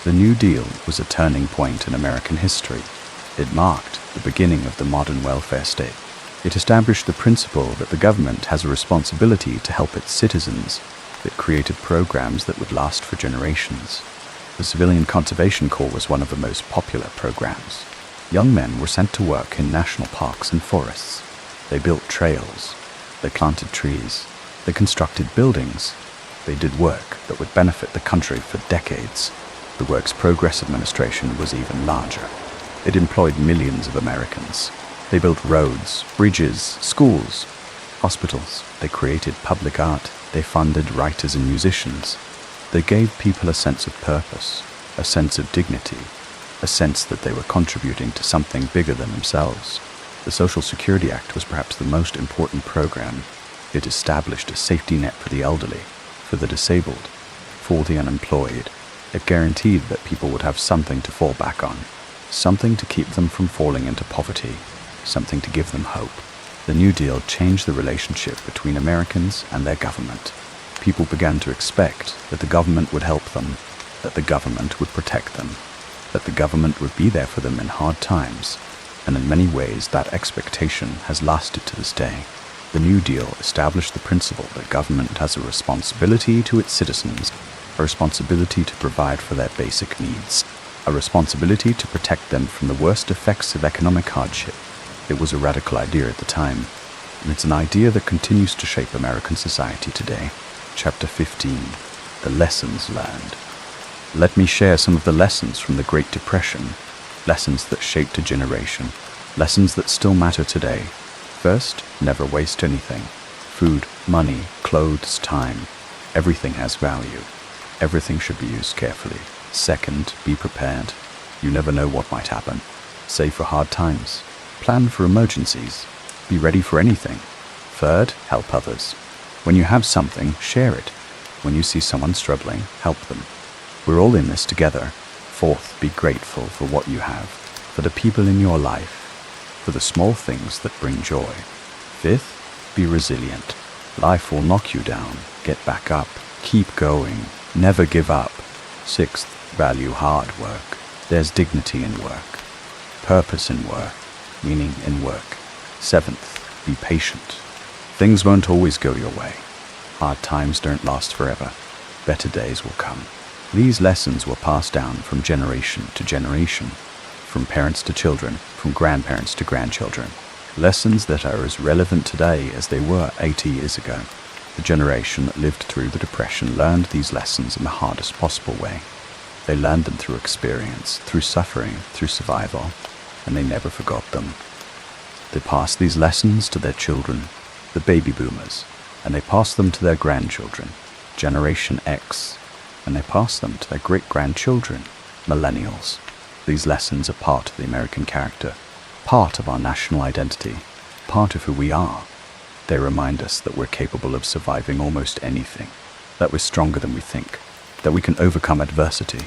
The New Deal was a turning point in American history. It marked the beginning of the modern welfare state. It established the principle that the government has a responsibility to help its citizens. It created programs that would last for generations. The Civilian Conservation Corps was one of the most popular programs. Young men were sent to work in national parks and forests. They built trails. They planted trees. They constructed buildings. They did work that would benefit the country for decades. The Works Progress Administration was even larger. It employed millions of Americans. They built roads, bridges, schools, hospitals. They created public art. They funded writers and musicians. They gave people a sense of purpose, a sense of dignity, a sense that they were contributing to something bigger than themselves. The Social Security Act was perhaps the most important program. It established a safety net for the elderly, for the disabled, for the unemployed. It guaranteed that people would have something to fall back on, something to keep them from falling into poverty, something to give them hope. The New Deal changed the relationship between Americans and their government. People began to expect that the government would help them, that the government would protect them, that the government would be there for them in hard times, and in many ways that expectation has lasted to this day. The New Deal established the principle that government has a responsibility to its citizens, a responsibility to provide for their basic needs, a responsibility to protect them from the worst effects of economic hardship. It was a radical idea at the time, and it's an idea that continues to shape American society today. Chapter 15. The Lessons Learned. Let me share some of the lessons from the Great Depression, lessons that shaped a generation, lessons that still matter today. First, never waste anything. Food, money, clothes, time. Everything has value. Everything should be used carefully. Second, be prepared. You never know what might happen. Save for hard times. Plan for emergencies. Be ready for anything. Third, help others. When you have something, share it. When you see someone struggling, help them. We're all in this together. Fourth, be grateful for what you have, for the people in your life, for the small things that bring joy. Fifth, be resilient. Life will knock you down. Get back up. Keep going. Never give up. Sixth, value hard work. There's dignity in work. Purpose in work. Meaning in work. Seventh, be patient. Things won't always go your way. Hard times don't last forever. Better days will come. These lessons were passed down from generation to generation, from parents to children, from grandparents to grandchildren. Lessons that are as relevant today as they were 80 years ago. The generation that lived through the Depression learned these lessons in the hardest possible way. They learned them through experience, through suffering, through survival, and they never forgot them. They passed these lessons to their children, the baby boomers, and they passed them to their grandchildren, Generation X, and they passed them to their great-grandchildren, millennials. These lessons are part of the American character, part of our national identity, part of who we are. They remind us that we're capable of surviving almost anything, that we're stronger than we think, that we can overcome adversity.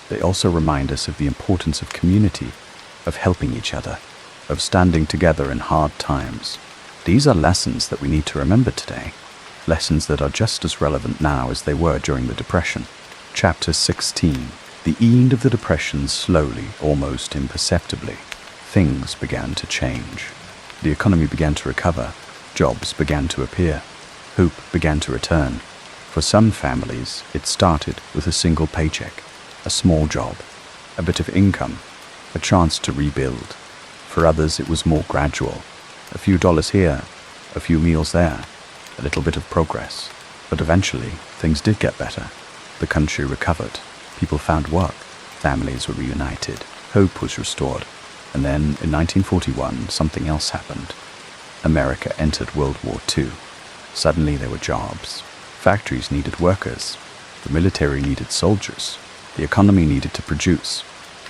They also remind us of the importance of community, of helping each other, of standing together in hard times. These are lessons that we need to remember today, lessons that are just as relevant now as they were during the Depression. Chapter 16. The end of the Depression slowly, almost imperceptibly. Things began to change. The economy began to recover. Jobs began to appear. Hope began to return. For some families, it started with a single paycheck, a small job, a bit of income, a chance to rebuild. For others, it was more gradual. A few dollars here, a few meals there, a little bit of progress. But eventually, things did get better. The country recovered. People found work. Families were reunited. Hope was restored. And then, in 1941, something else happened. America entered World War II. Suddenly there were jobs. Factories needed workers. The military needed soldiers. The economy needed to produce.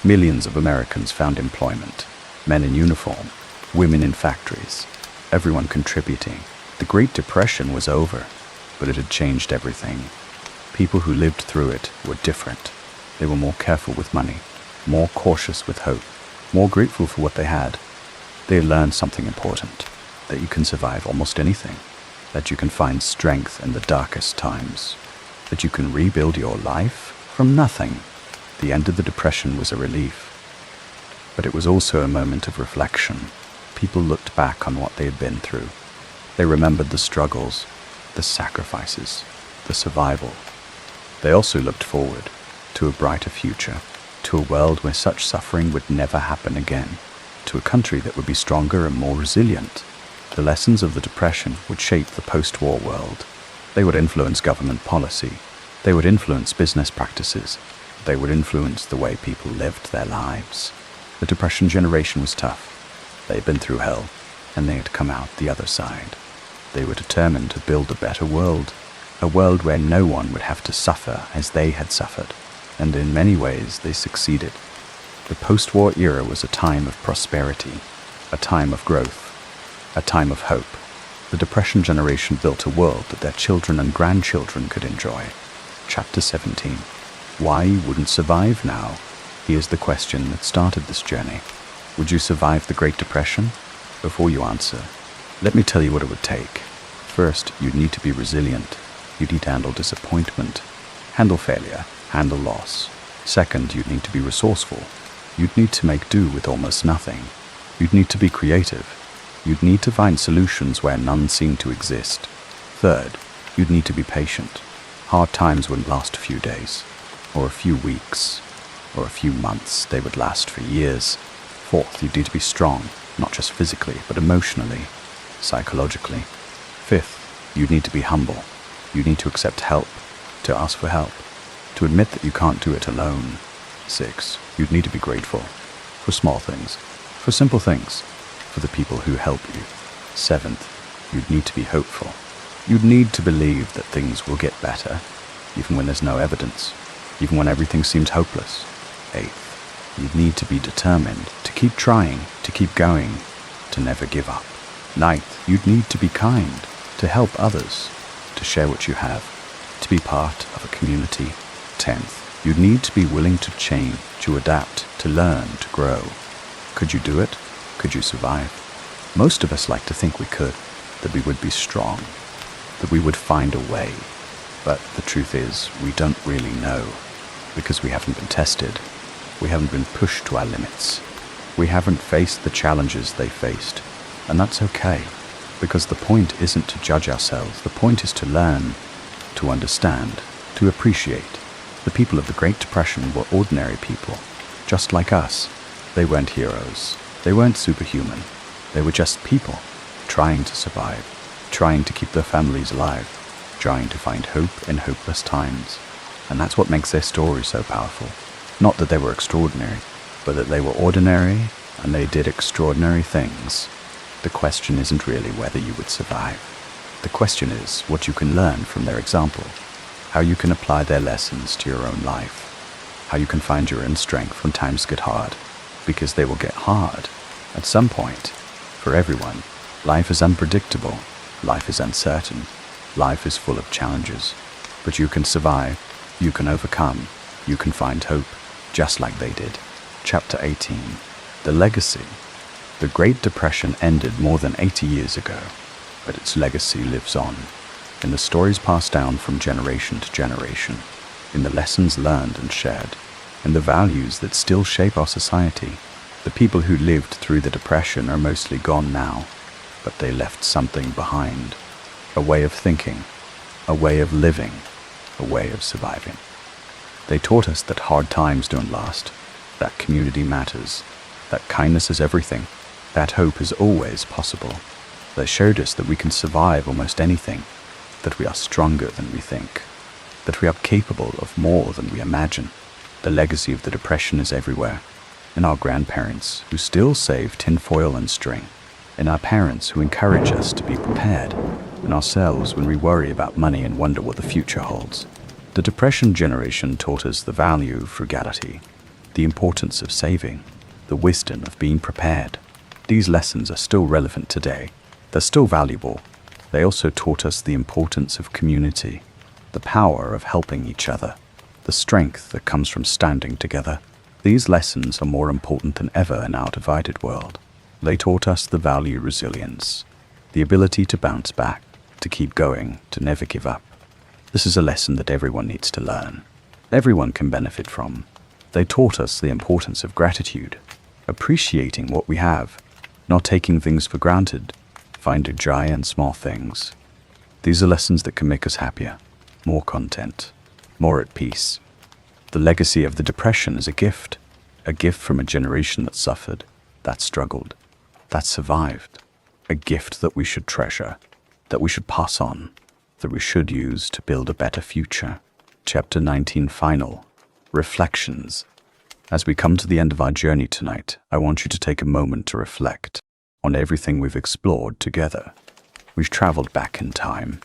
Millions of Americans found employment. Men in uniform. Women in factories. Everyone contributing. The Great Depression was over, but it had changed everything. People who lived through it were different. They were more careful with money, more cautious with hope, more grateful for what they had. They learned something important, that you can survive almost anything, that you can find strength in the darkest times, that you can rebuild your life from nothing. The end of the Depression was a relief, but it was also a moment of reflection. People looked back on what they had been through. They remembered the struggles, the sacrifices, the survival. They also looked forward to a brighter future, to a world where such suffering would never happen again, to a country that would be stronger and more resilient. The lessons of the Depression would shape the post-war world. They would influence government policy. They would influence business practices. They would influence the way people lived their lives. The Depression generation was tough. They had been through hell, and they had come out the other side. They were determined to build a better world, a world where no one would have to suffer as they had suffered, and in many ways they succeeded. The post-war era was a time of prosperity, a time of growth, a time of hope. The Depression generation built a world that their children and grandchildren could enjoy. Chapter 17. Why you wouldn't survive now? Here's the question that started this journey. Would you survive the Great Depression? Before you answer, let me tell you what it would take. First, you'd need to be resilient. You'd need to handle disappointment, handle failure, handle loss. Second, you'd need to be resourceful. You'd need to make do with almost nothing. You'd need to be creative. You'd need to find solutions where none seem to exist. Third, you'd need to be patient. Hard times wouldn't last a few days, or a few weeks, or a few months. They would last for years. Fourth, you'd need to be strong, not just physically, but emotionally, psychologically. Fifth, you'd need to be humble. You'd need to accept help, to ask for help, to admit that you can't do it alone. Six, you'd need to be grateful for small things, for simple things, for the people who help you. Seventh, you'd need to be hopeful. You'd need to believe that things will get better, even when there's no evidence, even when everything seems hopeless. Eighth, you'd need to be determined, to keep trying, to keep going, to never give up. Ninth, you'd need to be kind, to help others, to share what you have, to be part of a community. 10th, you'd need to be willing to change, to adapt, to learn, to grow. Could you do it? Could you survive? Most of us like to think we could, that we would be strong, that we would find a way. But the truth is, we don't really know, because we haven't been tested. We haven't been pushed to our limits. We haven't faced the challenges they faced. And that's okay, because the point isn't to judge ourselves. The point is to learn, to understand, to appreciate. The people of the Great Depression were ordinary people, just like us. They weren't heroes. They weren't superhuman. They were just people, trying to survive, trying to keep their families alive, trying to find hope in hopeless times. And that's what makes their story so powerful. Not that they were extraordinary, but that they were ordinary and they did extraordinary things. The question isn't really whether you would survive. The question is what you can learn from their example, how you can apply their lessons to your own life, how you can find your own strength when times get hard, because they will get hard at some point. For everyone, life is unpredictable, life is uncertain, life is full of challenges. But you can survive, you can overcome, you can find hope, just like they did. Chapter 18. The Legacy. The Great Depression ended more than 80 years ago, but its legacy lives on, in the stories passed down from generation to generation, in the lessons learned and shared, in the values that still shape our society. The people who lived through the Depression are mostly gone now, but they left something behind. A way of thinking, a way of living, a way of surviving. They taught us that hard times don't last, that community matters, that kindness is everything, that hope is always possible. They showed us that we can survive almost anything, that we are stronger than we think, that we are capable of more than we imagine. The legacy of the Depression is everywhere, in our grandparents who still save tinfoil and string, in our parents who encourage us to be prepared, in ourselves when we worry about money and wonder what the future holds. The Depression generation taught us the value of frugality, the importance of saving, the wisdom of being prepared. These lessons are still relevant today. They're still valuable. They also taught us the importance of community, the power of helping each other, the strength that comes from standing together. These lessons are more important than ever in our divided world. They taught us the value of resilience, the ability to bounce back, to keep going, to never give up. This is a lesson that everyone needs to learn. Everyone can benefit from. They taught us the importance of gratitude, appreciating what we have, not taking things for granted, finding joy in small things. These are lessons that can make us happier, more content, more at peace. The legacy of the Depression is a gift from a generation that suffered, that struggled, that survived, a gift that we should treasure, that we should pass on, that we should use to build a better future. Chapter 19. Final. Reflections. As we come to the end of our journey tonight, I want you to take a moment to reflect on everything we've explored together. We've traveled back in time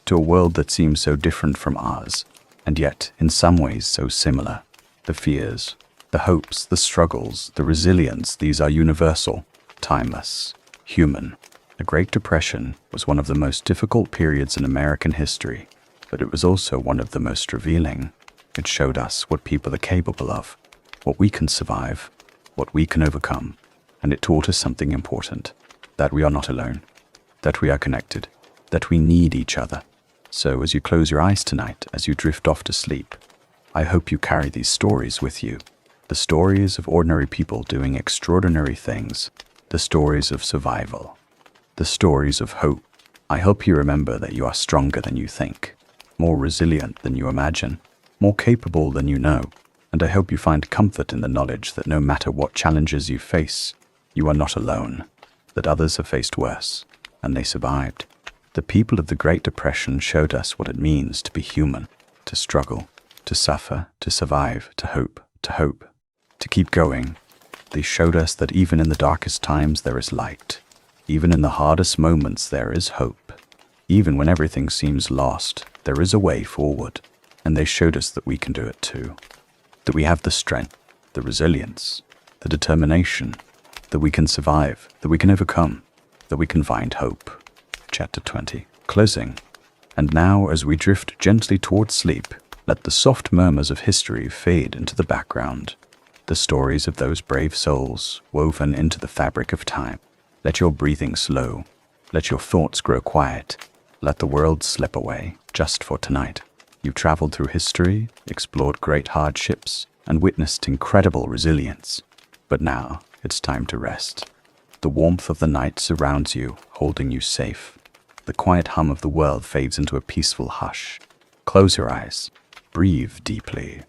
to a world that seems so different from ours, and yet in some ways so similar. The fears, the hopes, the struggles, the resilience, these are universal. timeless, human. The Great Depression was one of the most difficult periods in American history, but it was also one of the most revealing. It showed us what people are capable of, what we can survive, what we can overcome, and it taught us something important, that we are not alone, that we are connected, that we need each other. So as you close your eyes tonight, as you drift off to sleep, I hope you carry these stories with you. The stories of ordinary people doing extraordinary things, the stories of survival, the stories of hope. I hope you remember that you are stronger than you think, more resilient than you imagine, more capable than you know, and I hope you find comfort in the knowledge that no matter what challenges you face, you are not alone, that others have faced worse, and they survived. The people of the Great Depression showed us what it means to be human, to struggle, to suffer, to survive, to hope, to keep going. They showed us that even in the darkest times there is light. Even in the hardest moments there is hope. Even when everything seems lost, there is a way forward. And they showed us that we can do it too. That we have the strength, the resilience, the determination, that we can survive, that we can overcome, that we can find hope. Chapter 20. Closing. And now, as we drift gently towards sleep, let the soft murmurs of history fade into the background. The stories of those brave souls woven into the fabric of time. Let your breathing slow. Let your thoughts grow quiet. Let the world slip away, just for tonight. You traveled through history, explored great hardships, and witnessed incredible resilience. But now, it's time to rest. The warmth of the night surrounds you, holding you safe. The quiet hum of the world fades into a peaceful hush. Close your eyes, breathe deeply,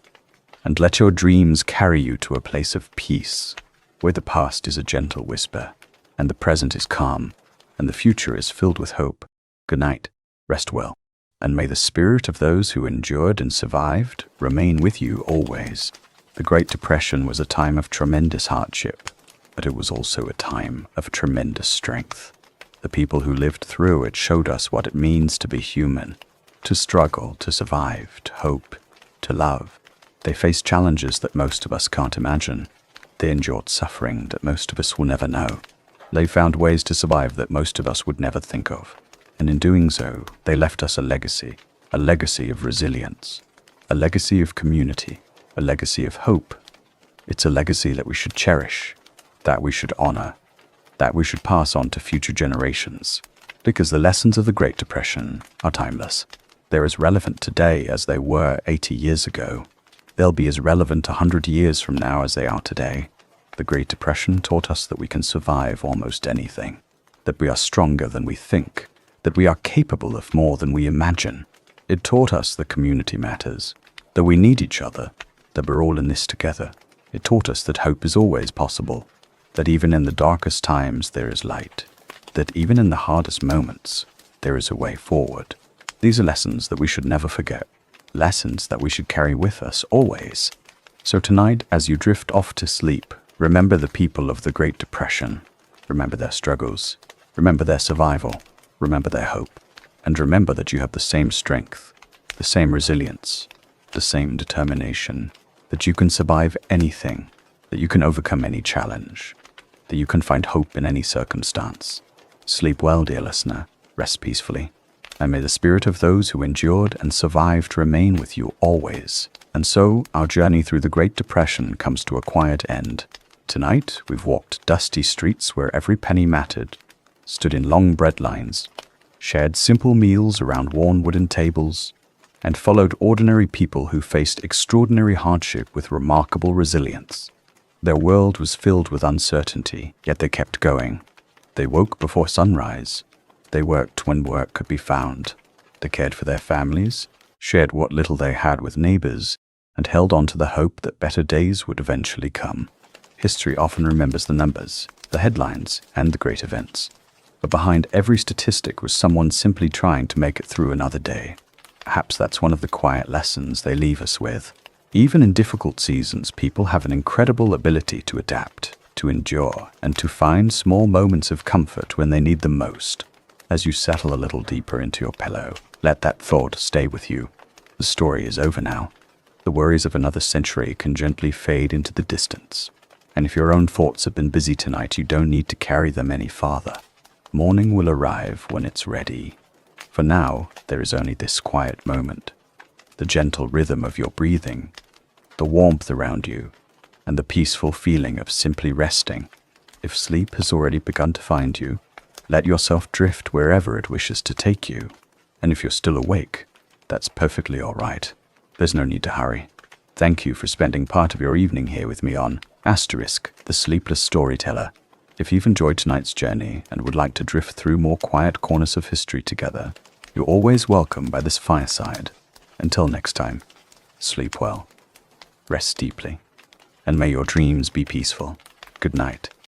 and let your dreams carry you to a place of peace, where the past is a gentle whisper, and the present is calm, and the future is filled with hope. Good night, rest well, and may the spirit of those who endured and survived remain with you always. The Great Depression was a time of tremendous hardship, but it was also a time of tremendous strength. The people who lived through it showed us what it means to be human, to struggle, to survive, to hope, to love. They faced challenges that most of us can't imagine. They endured suffering that most of us will never know. They found ways to survive that most of us would never think of. And in doing so, they left us a legacy of resilience, a legacy of community, a legacy of hope. It's a legacy that we should cherish, that we should honor, that we should pass on to future generations, because the lessons of the Great Depression are timeless. They're as relevant today as they were 80 years ago. They'll be as relevant 100 years from now as they are today. The Great Depression taught us that we can survive almost anything, that we are stronger than we think, that we are capable of more than we imagine. It taught us that community matters, that we need each other, that we're all in this together. It taught us that hope is always possible, that even in the darkest times there is light, that even in the hardest moments there is a way forward. These are lessons that we should never forget, lessons that we should carry with us always. So tonight, as you drift off to sleep, remember the people of the Great Depression. Remember their struggles, remember their survival, remember their hope, and remember that you have the same strength, the same resilience, the same determination, that you can survive anything, that you can overcome any challenge, that you can find hope in any circumstance. Sleep well, dear listener, rest peacefully, and may the spirit of those who endured and survived remain with you always. And so, our journey through the Great Depression comes to a quiet end. Tonight, we've walked dusty streets where every penny mattered, stood in long bread lines, shared simple meals around worn wooden tables, and followed ordinary people who faced extraordinary hardship with remarkable resilience. Their world was filled with uncertainty, yet they kept going. They woke before sunrise. They worked when work could be found. They cared for their families, shared what little they had with neighbors, and held on to the hope that better days would eventually come. History often remembers the numbers, the headlines, and the great events. But behind every statistic was someone simply trying to make it through another day. Perhaps that's one of the quiet lessons they leave us with. Even in difficult seasons, people have an incredible ability to adapt, to endure, and to find small moments of comfort when they need them most. As you settle a little deeper into your pillow, let that thought stay with you. The story is over now. The worries of another century can gently fade into the distance. And if your own thoughts have been busy tonight, you don't need to carry them any farther. Morning will arrive when it's ready. For now, there is only this quiet moment, the gentle rhythm of your breathing, the warmth around you, and the peaceful feeling of simply resting. If sleep has already begun to find you, let yourself drift wherever it wishes to take you. And if you're still awake, that's perfectly all right. There's no need to hurry. Thank you for spending part of your evening here with me on *, the Sleepless Storyteller. If you've enjoyed tonight's journey and would like to drift through more quiet corners of history together, you're always welcome by this fireside. Until next time, sleep well, rest deeply, and may your dreams be peaceful. Good night.